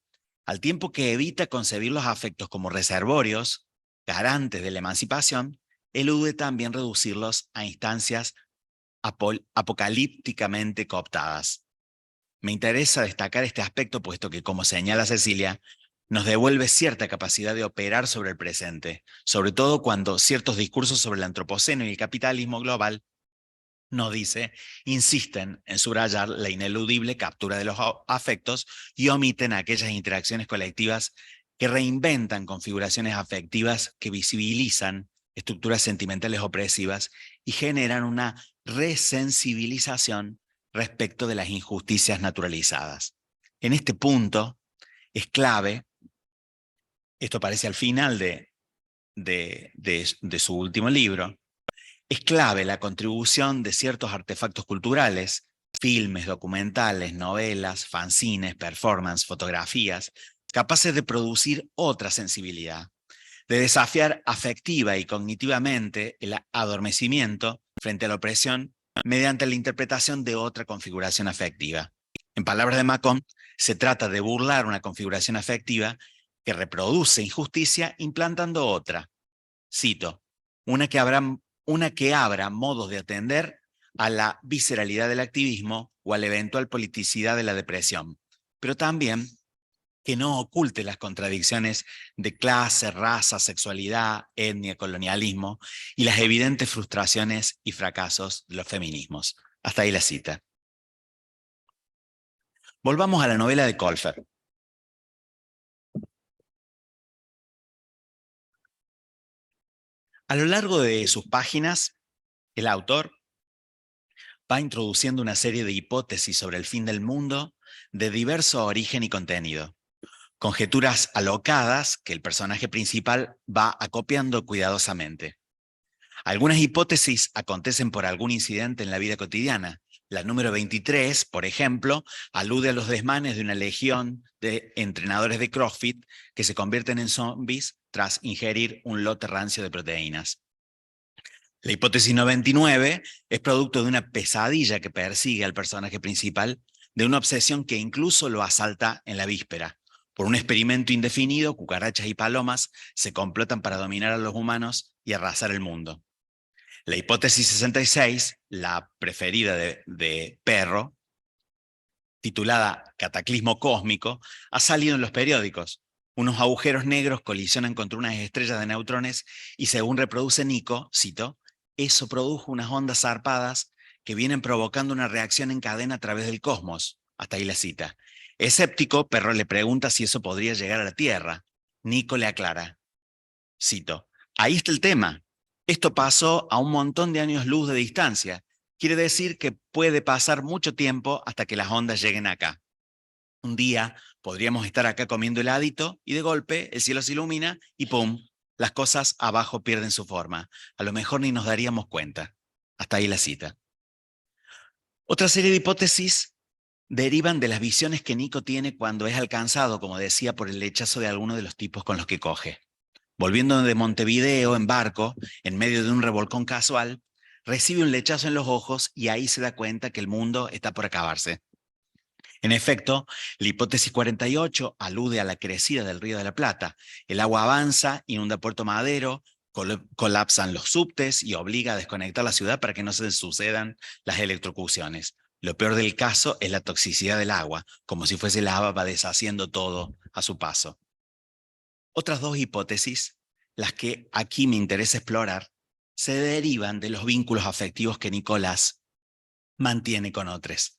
al tiempo que evita concebir los afectos como reservorios, garantes de la emancipación, elude también reducirlos a instancias apocalípticamente cooptadas. Me interesa destacar este aspecto puesto que, como señala Cecilia, nos devuelve cierta capacidad de operar sobre el presente, sobre todo cuando ciertos discursos sobre el antropoceno y el capitalismo global, nos dice, insisten en subrayar la ineludible captura de los afectos y omiten aquellas interacciones colectivas que reinventan configuraciones afectivas que visibilizan estructuras sentimentales opresivas y generan una resensibilización respecto de las injusticias naturalizadas. En este punto es clave, esto aparece al final de su último libro, es clave la contribución de ciertos artefactos culturales, filmes, documentales, novelas, fanzines, performance, fotografías, capaces de producir otra sensibilidad, de desafiar afectiva y cognitivamente el adormecimiento frente a la opresión mediante la interpretación de otra configuración afectiva. En palabras de Macon, se trata de burlar una configuración afectiva que reproduce injusticia implantando otra. Cito, una que abra modos de atender a la visceralidad del activismo o a la eventual politicidad de la depresión, pero también que no oculte las contradicciones de clase, raza, sexualidad, etnia, colonialismo y las evidentes frustraciones y fracasos de los feminismos. Hasta ahí la cita. Volvamos a la novela de Colfer. A lo largo de sus páginas, el autor va introduciendo una serie de hipótesis sobre el fin del mundo de diverso origen y contenido. Conjeturas alocadas que el personaje principal va acopiando cuidadosamente. Algunas hipótesis acontecen por algún incidente en la vida cotidiana. La número 23, por ejemplo, alude a los desmanes de una legión de entrenadores de CrossFit que se convierten en zombies tras ingerir un lote rancio de proteínas. La hipótesis 99 es producto de una pesadilla que persigue al personaje principal, de una obsesión que incluso lo asalta en la víspera. Por un experimento indefinido, cucarachas y palomas se complotan para dominar a los humanos y arrasar el mundo. La hipótesis 66, la preferida de Perro, titulada Cataclismo Cósmico, ha salido en los periódicos. Unos agujeros negros colisionan contra unas estrellas de neutrones y según reproduce Nico, cito, eso produjo unas ondas zarpadas que vienen provocando una reacción en cadena a través del cosmos. Hasta ahí la cita. Escéptico, Perro le pregunta si eso podría llegar a la Tierra. Nico le aclara, cito, ahí está el tema. Esto pasó a un montón de años luz de distancia. Quiere decir que puede pasar mucho tiempo hasta que las ondas lleguen acá. Un día podríamos estar acá comiendo heladito y de golpe el cielo se ilumina y ¡pum! Las cosas abajo pierden su forma. A lo mejor ni nos daríamos cuenta. Hasta ahí la cita. Otra serie de hipótesis derivan de las visiones que Nico tiene cuando es alcanzado, como decía, por el lechazo de alguno de los tipos con los que coge. Volviendo de Montevideo en barco, en medio de un revolcón casual, recibe un lechazo en los ojos y ahí se da cuenta que el mundo está por acabarse. En efecto, la hipótesis 48 alude a la crecida del Río de la Plata. El agua avanza, inunda Puerto Madero, colapsan los subtes y obliga a desconectar la ciudad para que no se sucedan las electrocuciones. Lo peor del caso es la toxicidad del agua, como si fuese lava deshaciendo todo a su paso. Otras dos hipótesis, las que aquí me interesa explorar, se derivan de los vínculos afectivos que Nicolás mantiene con otros.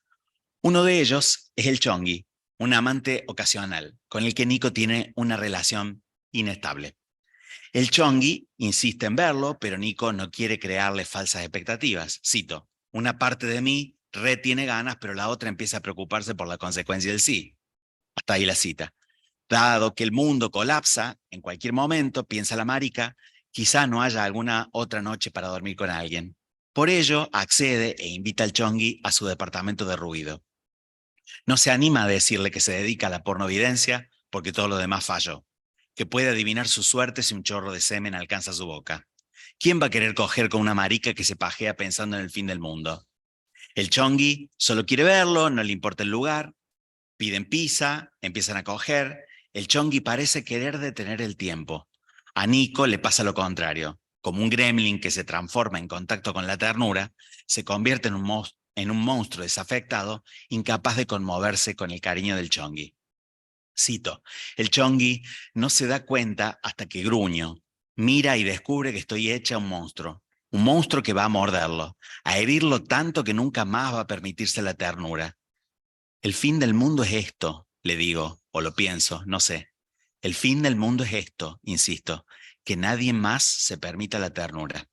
Uno de ellos es el Chongui, un amante ocasional, con el que Nico tiene una relación inestable. El Chongui insiste en verlo, pero Nico no quiere crearle falsas expectativas. Cito, una parte de mí retiene ganas, pero la otra empieza a preocuparse por la consecuencia del sí. Hasta ahí la cita. Dado que el mundo colapsa en cualquier momento, piensa la marica, quizá no haya alguna otra noche para dormir con alguien. Por ello, accede e invita al Chongui a su departamento de ruido. No se anima a decirle que se dedica a la pornovidencia porque todo lo demás falló, que puede adivinar su suerte si un chorro de semen alcanza su boca. ¿Quién va a querer coger con una marica que se pajea pensando en el fin del mundo? El Chongui solo quiere verlo, no le importa el lugar, piden pizza, empiezan a coger. El Chongui parece querer detener el tiempo. A Nico le pasa lo contrario. Como un gremlin que se transforma en contacto con la ternura, se convierte en un monstruo desafectado, incapaz de conmoverse con el cariño del Chongui. Cito, el Chongui no se da cuenta hasta que gruño, mira y descubre que estoy hecha un monstruo que va a morderlo, a herirlo tanto que nunca más va a permitirse la ternura. El fin del mundo es esto, le digo, o lo pienso, no sé. El fin del mundo es esto, insisto, que nadie más se permita la ternura.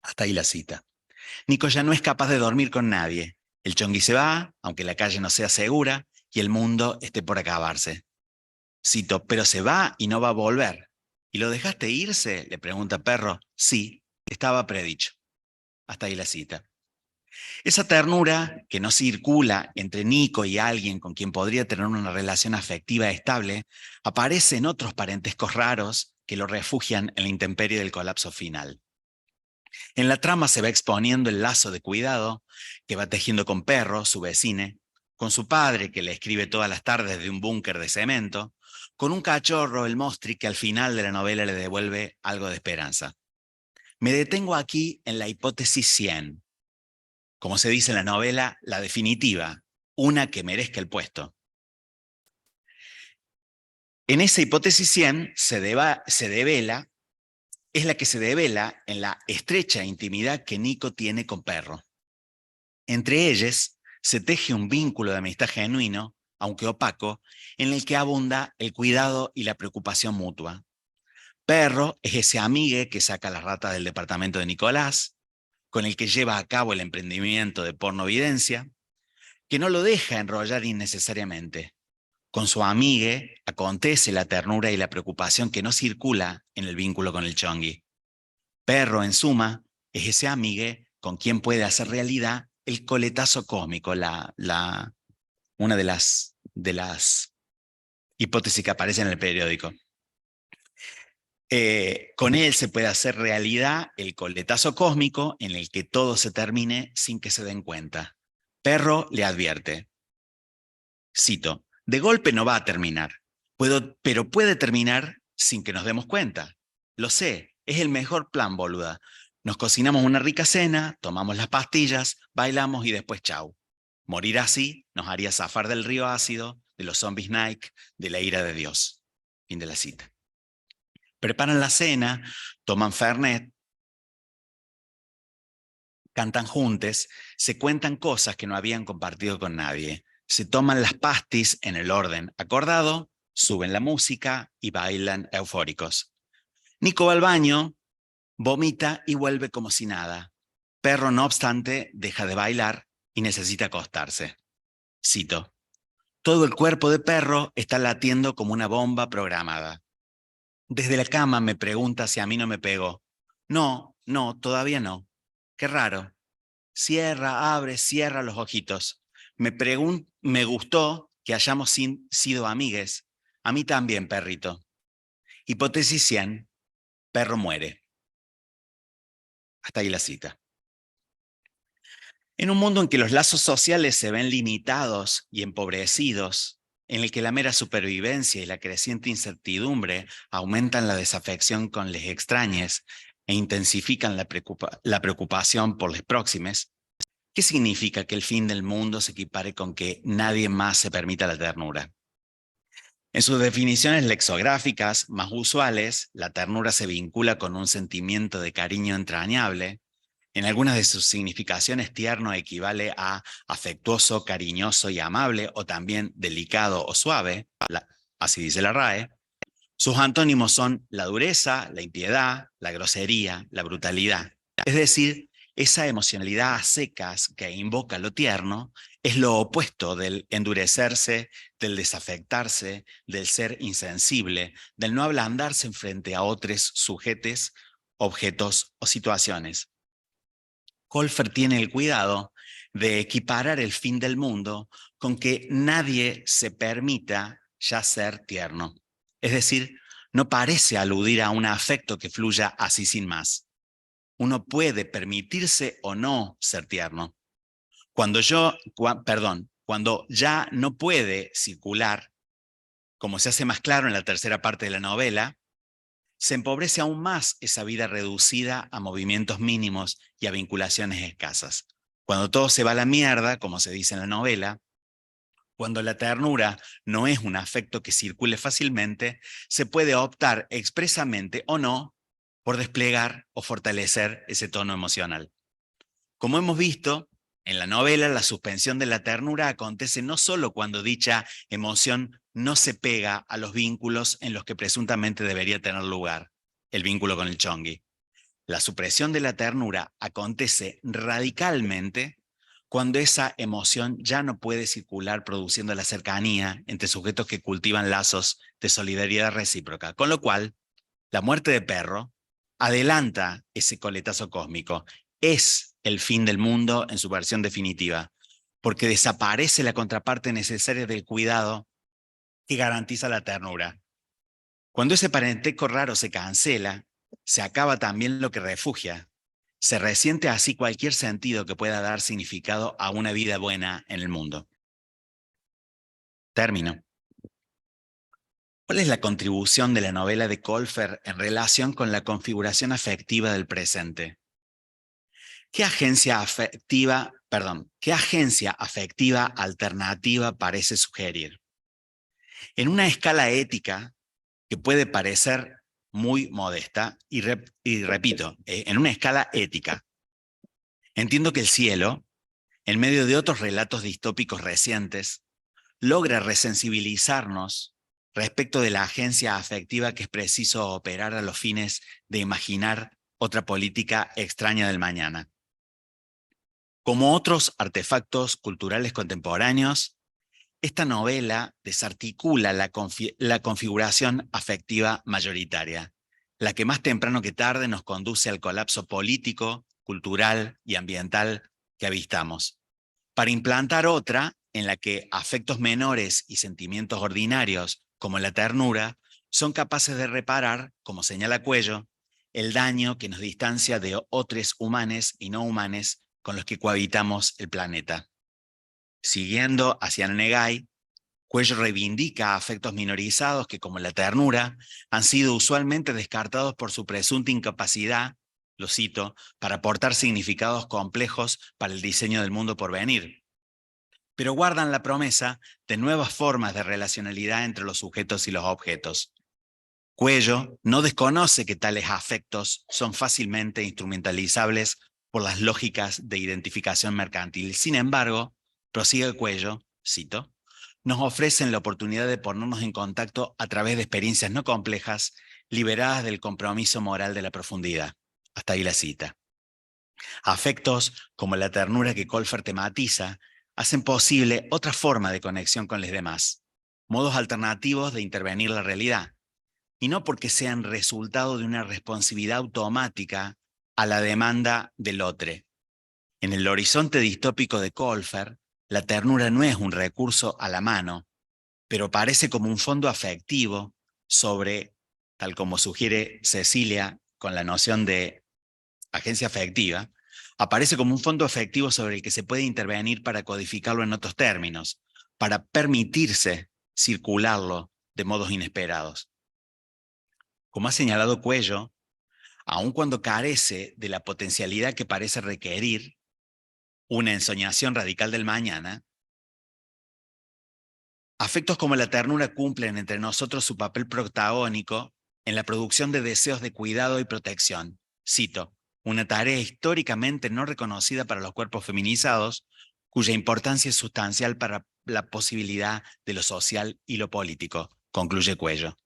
Hasta ahí la cita. Nico ya no es capaz de dormir con nadie. El Chongui se va, aunque la calle no sea segura, y el mundo esté por acabarse. Cito, pero se va y no va a volver. ¿Y lo dejaste irse? Le pregunta Perro. Sí, estaba predicho. Hasta ahí la cita. Esa ternura que no circula entre Nico y alguien con quien podría tener una relación afectiva estable, aparece en otros parentescos raros que lo refugian en la intemperie del colapso final. En la trama se va exponiendo el lazo de cuidado que va tejiendo con Perro, su vecine, con su padre que le escribe todas las tardes de un búnker de cemento, con un cachorro, el Mostri, que al final de la novela le devuelve algo de esperanza. Me detengo aquí en la hipótesis 100. Como se dice en la novela, la definitiva, una que merezca el puesto. En esa hipótesis 100 es la que se devela en la estrecha intimidad que Nico tiene con Perro. Entre ellos se teje un vínculo de amistad genuino, aunque opaco, en el que abunda el cuidado y la preocupación mutua. Perro es ese amigue que saca las ratas del departamento de Nicolás, con el que lleva a cabo el emprendimiento de pornovidencia, que no lo deja enrollar innecesariamente. Con su amigue acontece la ternura y la preocupación que no circula en el vínculo con el Chongui. Perro, en suma, es ese amigue con quien puede hacer realidad el coletazo cósmico, una de las hipótesis que aparece en el periódico. Con él se puede hacer realidad el coletazo cósmico en el que todo se termine sin que se den cuenta. Perro le advierte, cito, de golpe no va a terminar, pero puede terminar sin que nos demos cuenta. Lo sé, es el mejor plan, boluda. Nos cocinamos una rica cena, tomamos las pastillas, bailamos y después chau. Morir así nos haría zafar del río ácido, de los zombies Nike, de la ira de Dios. Fin de la cita. Preparan la cena, toman Fernet, cantan juntos, se cuentan cosas que no habían compartido con nadie. Se toman las pastis en el orden acordado, suben la música y bailan eufóricos. Nico va al baño, vomita y vuelve como si nada. Perro, no obstante, deja de bailar y necesita acostarse. Cito, todo el cuerpo de Perro está latiendo como una bomba programada. Desde la cama me pregunta si a mí no me pegó. No, todavía no. Qué raro. Cierra, abre, cierra los ojitos. Me gustó que hayamos sido amigues. A mí también, perrito. Hipótesis 100, perro muere. Hasta ahí la cita. En un mundo en que los lazos sociales se ven limitados y empobrecidos, en el que la mera supervivencia y la creciente incertidumbre aumentan la desafección con les extrañes e intensifican la preocupación por les próximes, ¿qué significa que el fin del mundo se equipare con que nadie más se permita la ternura? En sus definiciones lexográficas más usuales, la ternura se vincula con un sentimiento de cariño entrañable. En algunas de sus significaciones, tierno equivale a afectuoso, cariñoso y amable, o también delicado o suave, así dice la RAE. Sus antónimos son la dureza, la impiedad, la grosería, la brutalidad. Es decir, esa emocionalidad a secas que invoca lo tierno es lo opuesto del endurecerse, del desafectarse, del ser insensible, del no ablandarse frente a otros sujetos, objetos o situaciones. Colfer tiene el cuidado de equiparar el fin del mundo con que nadie se permita ya ser tierno. Es decir, no parece aludir a un afecto que fluya así sin más. Uno puede permitirse o no ser tierno. Cuando ya no puede circular, como se hace más claro en la tercera parte de la novela, se empobrece aún más esa vida reducida a movimientos mínimos y a vinculaciones escasas. Cuando todo se va a la mierda, como se dice en la novela, cuando la ternura no es un afecto que circule fácilmente, se puede optar expresamente o no por desplegar o fortalecer ese tono emocional. Como hemos visto, en la novela la suspensión de la ternura acontece no solo cuando dicha emoción no se pega a los vínculos en los que presuntamente debería tener lugar, el vínculo con el chongui. La supresión de la ternura acontece radicalmente cuando esa emoción ya no puede circular, produciendo la cercanía entre sujetos que cultivan lazos de solidaridad recíproca. Con lo cual, la muerte de Perro adelanta ese coletazo cósmico. Es el fin del mundo en su versión definitiva, porque desaparece la contraparte necesaria del cuidado que garantiza la ternura. Cuando ese parentesco raro se cancela, se acaba también lo que refugia. Se resiente así cualquier sentido que pueda dar significado a una vida buena en el mundo. Termino. ¿Cuál es la contribución de la novela de Colfer en relación con la configuración afectiva del presente? ¿Qué agencia afectiva alternativa parece sugerir? En una escala ética que puede parecer muy modesta, y repito, en una escala ética, entiendo que el cielo, en medio de otros relatos distópicos recientes, logra resensibilizarnos respecto de la agencia afectiva que es preciso operar a los fines de imaginar otra política extraña del mañana. Como otros artefactos culturales contemporáneos, esta novela desarticula la configuración afectiva mayoritaria, la que más temprano que tarde nos conduce al colapso político, cultural y ambiental que avistamos, para implantar otra en la que afectos menores y sentimientos ordinarios, como la ternura, son capaces de reparar, como señala Cuello, el daño que nos distancia de otros humanos y no humanos con los que cohabitamos el planeta. Siguiendo hacia Negai, Cuello reivindica afectos minorizados que, como la ternura, han sido usualmente descartados por su presunta incapacidad, lo cito, para aportar significados complejos para el diseño del mundo por venir, pero guardan la promesa de nuevas formas de relacionalidad entre los sujetos y los objetos. Cuello no desconoce que tales afectos son fácilmente instrumentalizables por las lógicas de identificación mercantil. Sin embargo, prosigue Cuello, cito, nos ofrecen la oportunidad de ponernos en contacto a través de experiencias no complejas, liberadas del compromiso moral de la profundidad. Hasta ahí la cita. Afectos como la ternura que Colfer tematiza hacen posible otra forma de conexión con los demás, modos alternativos de intervenir la realidad, y no porque sean resultado de una responsividad automática a la demanda del otro. En el horizonte distópico de Colfer, la ternura no es un recurso a la mano, pero parece como un fondo afectivo sobre, tal como sugiere Cecilia con la noción de agencia afectiva, aparece como un fondo afectivo sobre el que se puede intervenir para codificarlo en otros términos, para permitirse circularlo de modos inesperados. Como ha señalado Cuello, aun cuando carece de la potencialidad que parece requerir una ensoñación radical del mañana, afectos como la ternura cumplen entre nosotros su papel protagónico en la producción de deseos de cuidado y protección. Cito, una tarea históricamente no reconocida para los cuerpos feminizados, cuya importancia es sustancial para la posibilidad de lo social y lo político, concluye Cuello.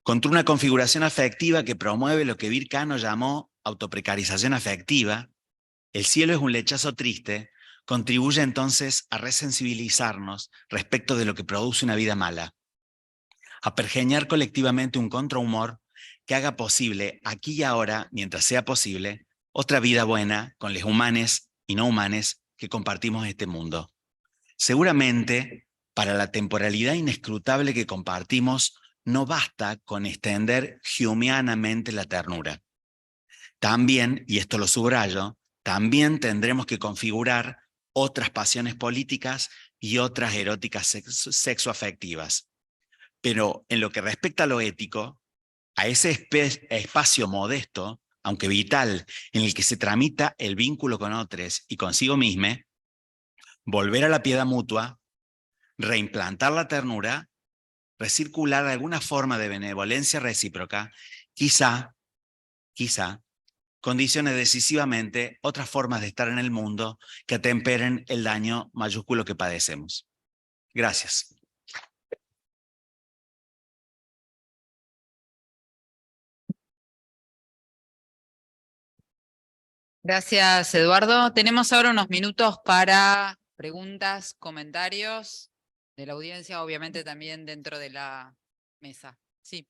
Contra una configuración afectiva que promueve lo que Vircano llamó autoprecarización afectiva, el cielo es un lechazo triste, contribuye entonces a resensibilizarnos respecto de lo que produce una vida mala, a pergeñar colectivamente un contrahumor que haga posible aquí y ahora, mientras sea posible, otra vida buena con los humanes y no humanes que compartimos este mundo. Seguramente, para la temporalidad inescrutable que compartimos, no basta con extender humeanamente la ternura. También, y esto lo subrayo, también tendremos que configurar otras pasiones políticas y otras eróticas sexoafectivas. Pero en lo que respecta a lo ético, a ese espacio modesto, aunque vital, en el que se tramita el vínculo con otros y consigo mismo, volver a la piedad mutua, reimplantar la ternura, recircular alguna forma de benevolencia recíproca, quizá, condicione decisivamente otras formas de estar en el mundo que atemperen el daño mayúsculo que padecemos. Gracias. Gracias, Eduardo. Tenemos ahora unos minutos para preguntas, comentarios de la audiencia, obviamente también dentro de la mesa. Sí.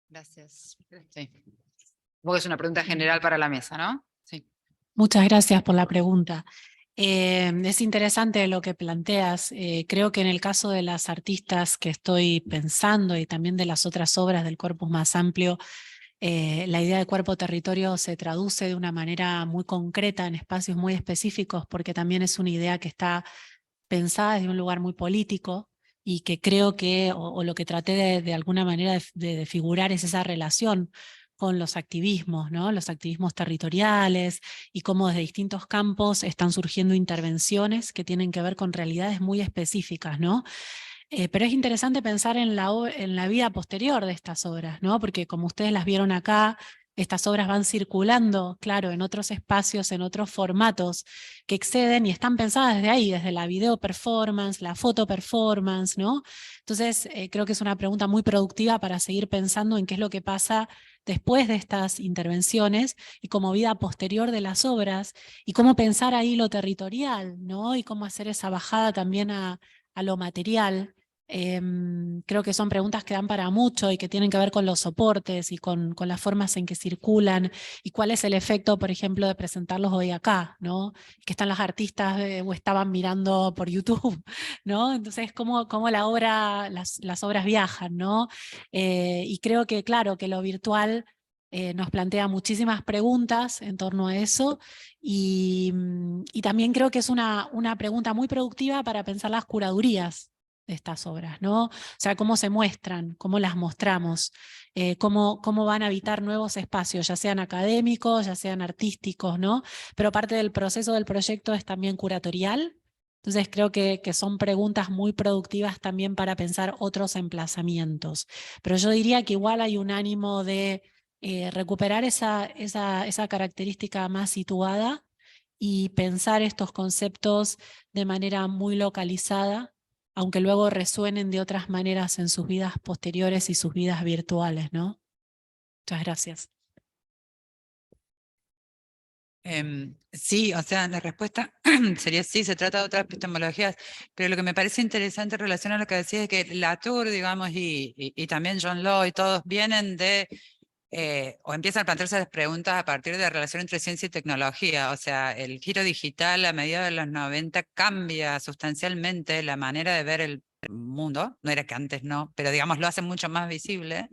Gracias. Sí. Vos es una pregunta general para la mesa, ¿no? Sí. Muchas gracias por la pregunta. Es interesante lo que planteas. Creo que en el caso de las artistas que estoy pensando y también de las otras obras del corpus más amplio, La idea de cuerpo-territorio se traduce de una manera muy concreta en espacios muy específicos, porque también es una idea que está pensada desde un lugar muy político y que creo que, o lo que traté de alguna manera de figurar es esa relación con los activismos, ¿no? Los activismos territoriales y cómo desde distintos campos están surgiendo intervenciones que tienen que ver con realidades muy específicas, ¿no? Pero es interesante pensar en la vida posterior de estas obras, ¿no? Porque como ustedes las vieron acá, estas obras van circulando, claro, en otros espacios, en otros formatos que exceden y están pensadas desde ahí, desde la video performance, la foto performance, ¿no? Entonces, creo que es una pregunta muy productiva para seguir pensando en qué es lo que pasa después de estas intervenciones y como vida posterior de las obras y cómo pensar ahí lo territorial, ¿no? Y cómo hacer esa bajada también a lo material. Creo que son preguntas que dan para mucho y que tienen que ver con los soportes y con las formas en que circulan y cuál es el efecto, por ejemplo, de presentarlos hoy acá, ¿no? Que están las artistas o estaban mirando por YouTube, ¿no? Entonces, cómo la obra, las obras viajan, ¿no? Y creo que, claro, que lo virtual nos plantea muchísimas preguntas en torno a eso y también creo que es una pregunta muy productiva para pensar las curadurías de estas obras, ¿no? O sea, cómo se muestran, cómo las mostramos, cómo van a habitar nuevos espacios, ya sean académicos, ya sean artísticos, ¿no? Pero parte del proceso del proyecto es también curatorial. Entonces creo que son preguntas muy productivas también para pensar otros emplazamientos. Pero yo diría que igual hay un ánimo de recuperar esa característica más situada y pensar estos conceptos de manera muy localizada, aunque luego resuenen de otras maneras en sus vidas posteriores y sus vidas virtuales, ¿no? Muchas gracias. Sí, o sea, la respuesta sería sí, se trata de otras epistemologías, pero lo que me parece interesante en relación a lo que decías es que Latour, digamos, y también John Law y todos vienen de, o empiezan a plantearse las preguntas a partir de la relación entre ciencia y tecnología. O sea, el giro digital a mediados de los 90 cambia sustancialmente la manera de ver el mundo. No era que antes no, pero digamos lo hace mucho más visible.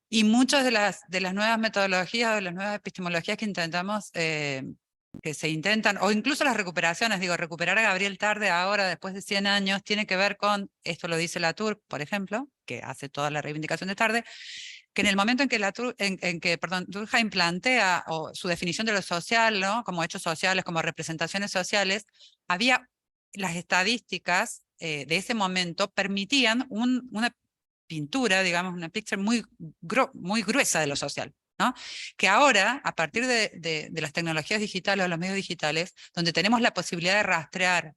Y muchas de las nuevas metodologías o de las nuevas epistemologías que intentamos, que se intentan, o incluso las recuperaciones, digo, recuperar a Gabriel Tarde ahora, después de 100 años, tiene que ver con, esto lo dice Latour, por ejemplo, que hace toda la reivindicación de Tarde, que en el momento en que, Durkheim plantea o su definición de lo social, ¿no? Como hechos sociales, como representaciones sociales, había las estadísticas de ese momento permitían una pintura, digamos, una picture muy gruesa de lo social, ¿no? Que ahora, a partir de las tecnologías digitales o los medios digitales, donde tenemos la posibilidad de rastrear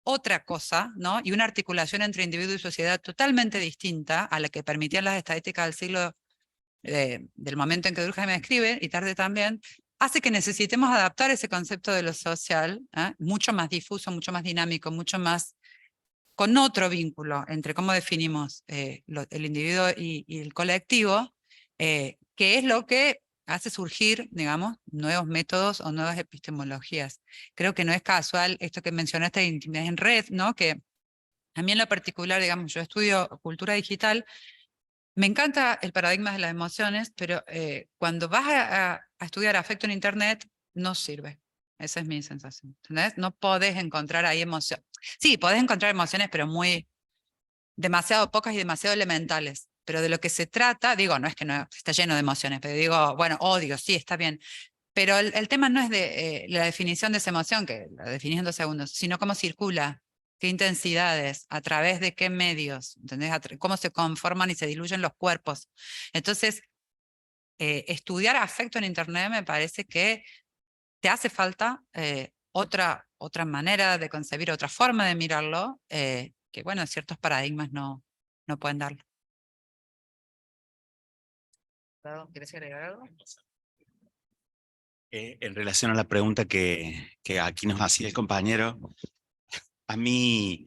otra cosa, ¿no? Y una articulación entre individuo y sociedad totalmente distinta a la que permitían las estadísticas del siglo, del momento en que Durkheim escribe, y Tarde también, hace que necesitemos adaptar ese concepto de lo social, mucho más difuso, mucho más dinámico, mucho más con otro vínculo entre cómo definimos el individuo y el colectivo, que es lo que hace surgir, digamos, nuevos métodos o nuevas epistemologías. Creo que no es casual esto que mencionaste de intimidad en red, ¿no? Que a mí en lo particular, digamos, yo estudio cultura digital, me encanta el paradigma de las emociones, pero cuando vas a estudiar afecto en Internet, no sirve. Esa es mi sensación. ¿Entendés? No podés encontrar ahí emociones. Sí, podés encontrar emociones, pero demasiado pocas y demasiado elementales. Pero de lo que se trata, digo, no es que no está lleno de emociones, pero digo, bueno, odio, sí, está bien. Pero el tema no es de la definición de esa emoción, que la definís en 2 segundos, sino cómo circula, qué intensidades, a través de qué medios, ¿entendés? Cómo se conforman y se diluyen los cuerpos. Entonces, estudiar afecto en Internet me parece que te hace falta otra manera de concebir, otra forma de mirarlo, que bueno, ciertos paradigmas no pueden darlo. ¿Quieres agregar algo? En relación a la pregunta que aquí nos hacía el compañero, a mí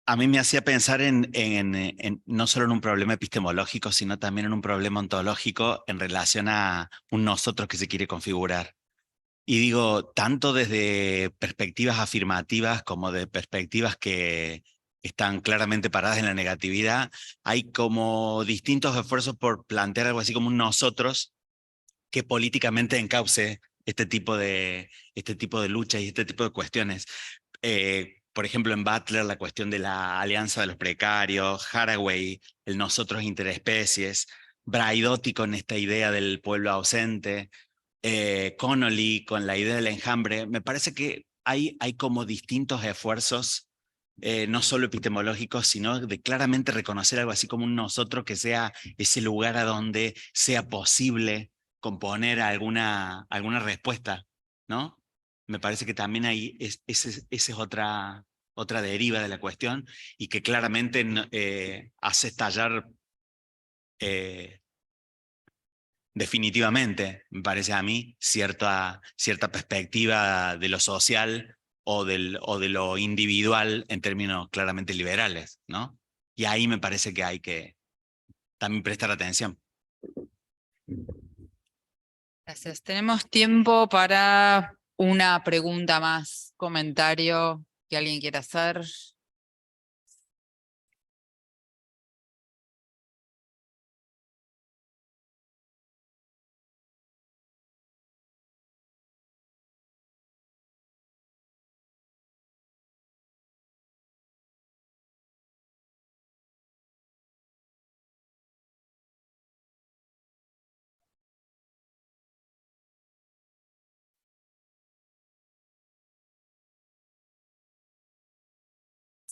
me hacía pensar no solo en un problema epistemológico, sino también en un problema ontológico en relación a un nosotros que se quiere configurar. Y digo, tanto desde perspectivas afirmativas como de perspectivas que están claramente paradas en la negatividad, hay como distintos esfuerzos por plantear algo así como un nosotros que políticamente encauce este tipo de luchas y este tipo de cuestiones. Por ejemplo, en Butler, la cuestión de la alianza de los precarios, Haraway, el nosotros interespecies, Braidotti con esta idea del pueblo ausente, Connolly con la idea del enjambre. Me parece que hay como distintos esfuerzos, no solo epistemológicos, sino de claramente reconocer algo así como un nosotros que sea ese lugar a donde sea posible componer alguna respuesta, ¿no? Me parece que también ahí esa es otra deriva de la cuestión y que claramente hace estallar definitivamente, me parece a mí, cierta perspectiva de lo social o de lo individual en términos claramente liberales, ¿no? Y ahí me parece que hay que también prestar atención. Gracias. Tenemos tiempo para una pregunta más, comentario que alguien quiera hacer.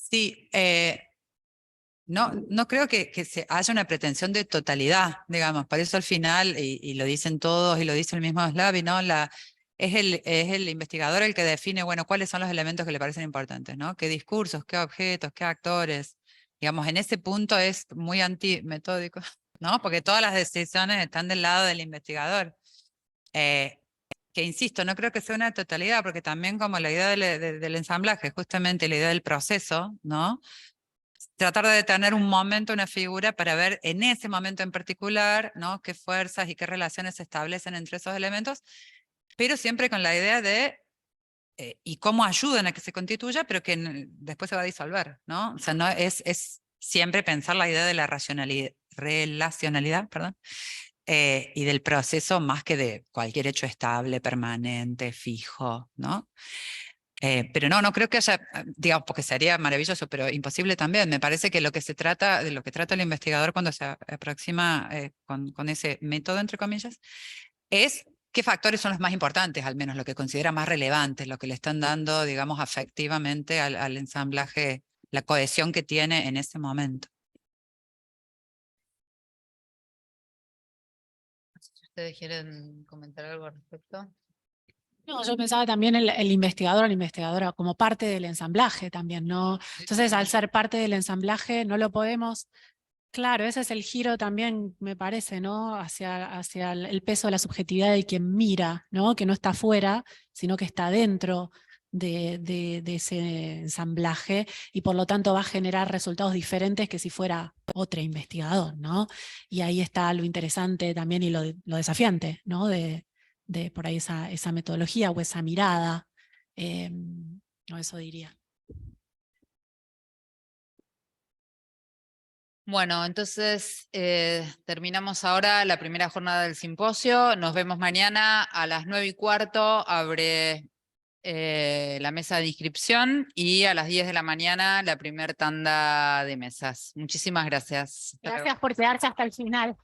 Sí, no creo que haya una pretensión de totalidad, digamos, por eso al final, y lo dicen todos y lo dice el mismo Slavi, ¿no? Es el investigador el que define, bueno, cuáles son los elementos que le parecen importantes, ¿no? Qué discursos, qué objetos, qué actores. Digamos, en ese punto es muy antimetódico, ¿no? Porque todas las decisiones están del lado del investigador. Que insisto, no creo que sea una totalidad, porque también como la idea del ensamblaje, justamente la idea del proceso, ¿no? Tratar de tener un momento, una figura para ver en ese momento en particular, ¿no? Qué fuerzas y qué relaciones se establecen entre esos elementos, pero siempre con la idea de y cómo ayudan a que se constituya, pero que después se va a disolver, ¿no? O sea, no es siempre pensar la idea de la relacionalidad, perdón, y del proceso más que de cualquier hecho estable, permanente, fijo, ¿no? Pero no creo que haya, digamos, porque sería maravilloso, pero imposible también. Me parece que de lo que trata el investigador cuando se aproxima con ese método, entre comillas, es qué factores son los más importantes, al menos lo que considera más relevantes, lo que le están dando, digamos, afectivamente al ensamblaje, la cohesión que tiene en ese momento. ¿Ustedes quieren comentar algo al respecto? No, yo pensaba también el investigador o la investigadora como parte del ensamblaje también, ¿no? Entonces, al ser parte del ensamblaje, no lo podemos. Claro, ese es el giro también, me parece, ¿no? Hacia el peso de la subjetividad de quien mira, ¿no? Que no está afuera, sino que está dentro de ese ensamblaje y por lo tanto va a generar resultados diferentes que si fuera otro investigador, ¿no? Y ahí está lo interesante también y lo desafiante, ¿no? De por ahí esa metodología o esa mirada, no, eso diría. Bueno, entonces terminamos ahora la primera jornada del simposio. Nos vemos mañana a las 9:15. Abre la mesa de inscripción y a las 10 de la mañana la primer tanda de mesas. Muchísimas gracias. Hasta luego. Gracias por quedarse hasta el final.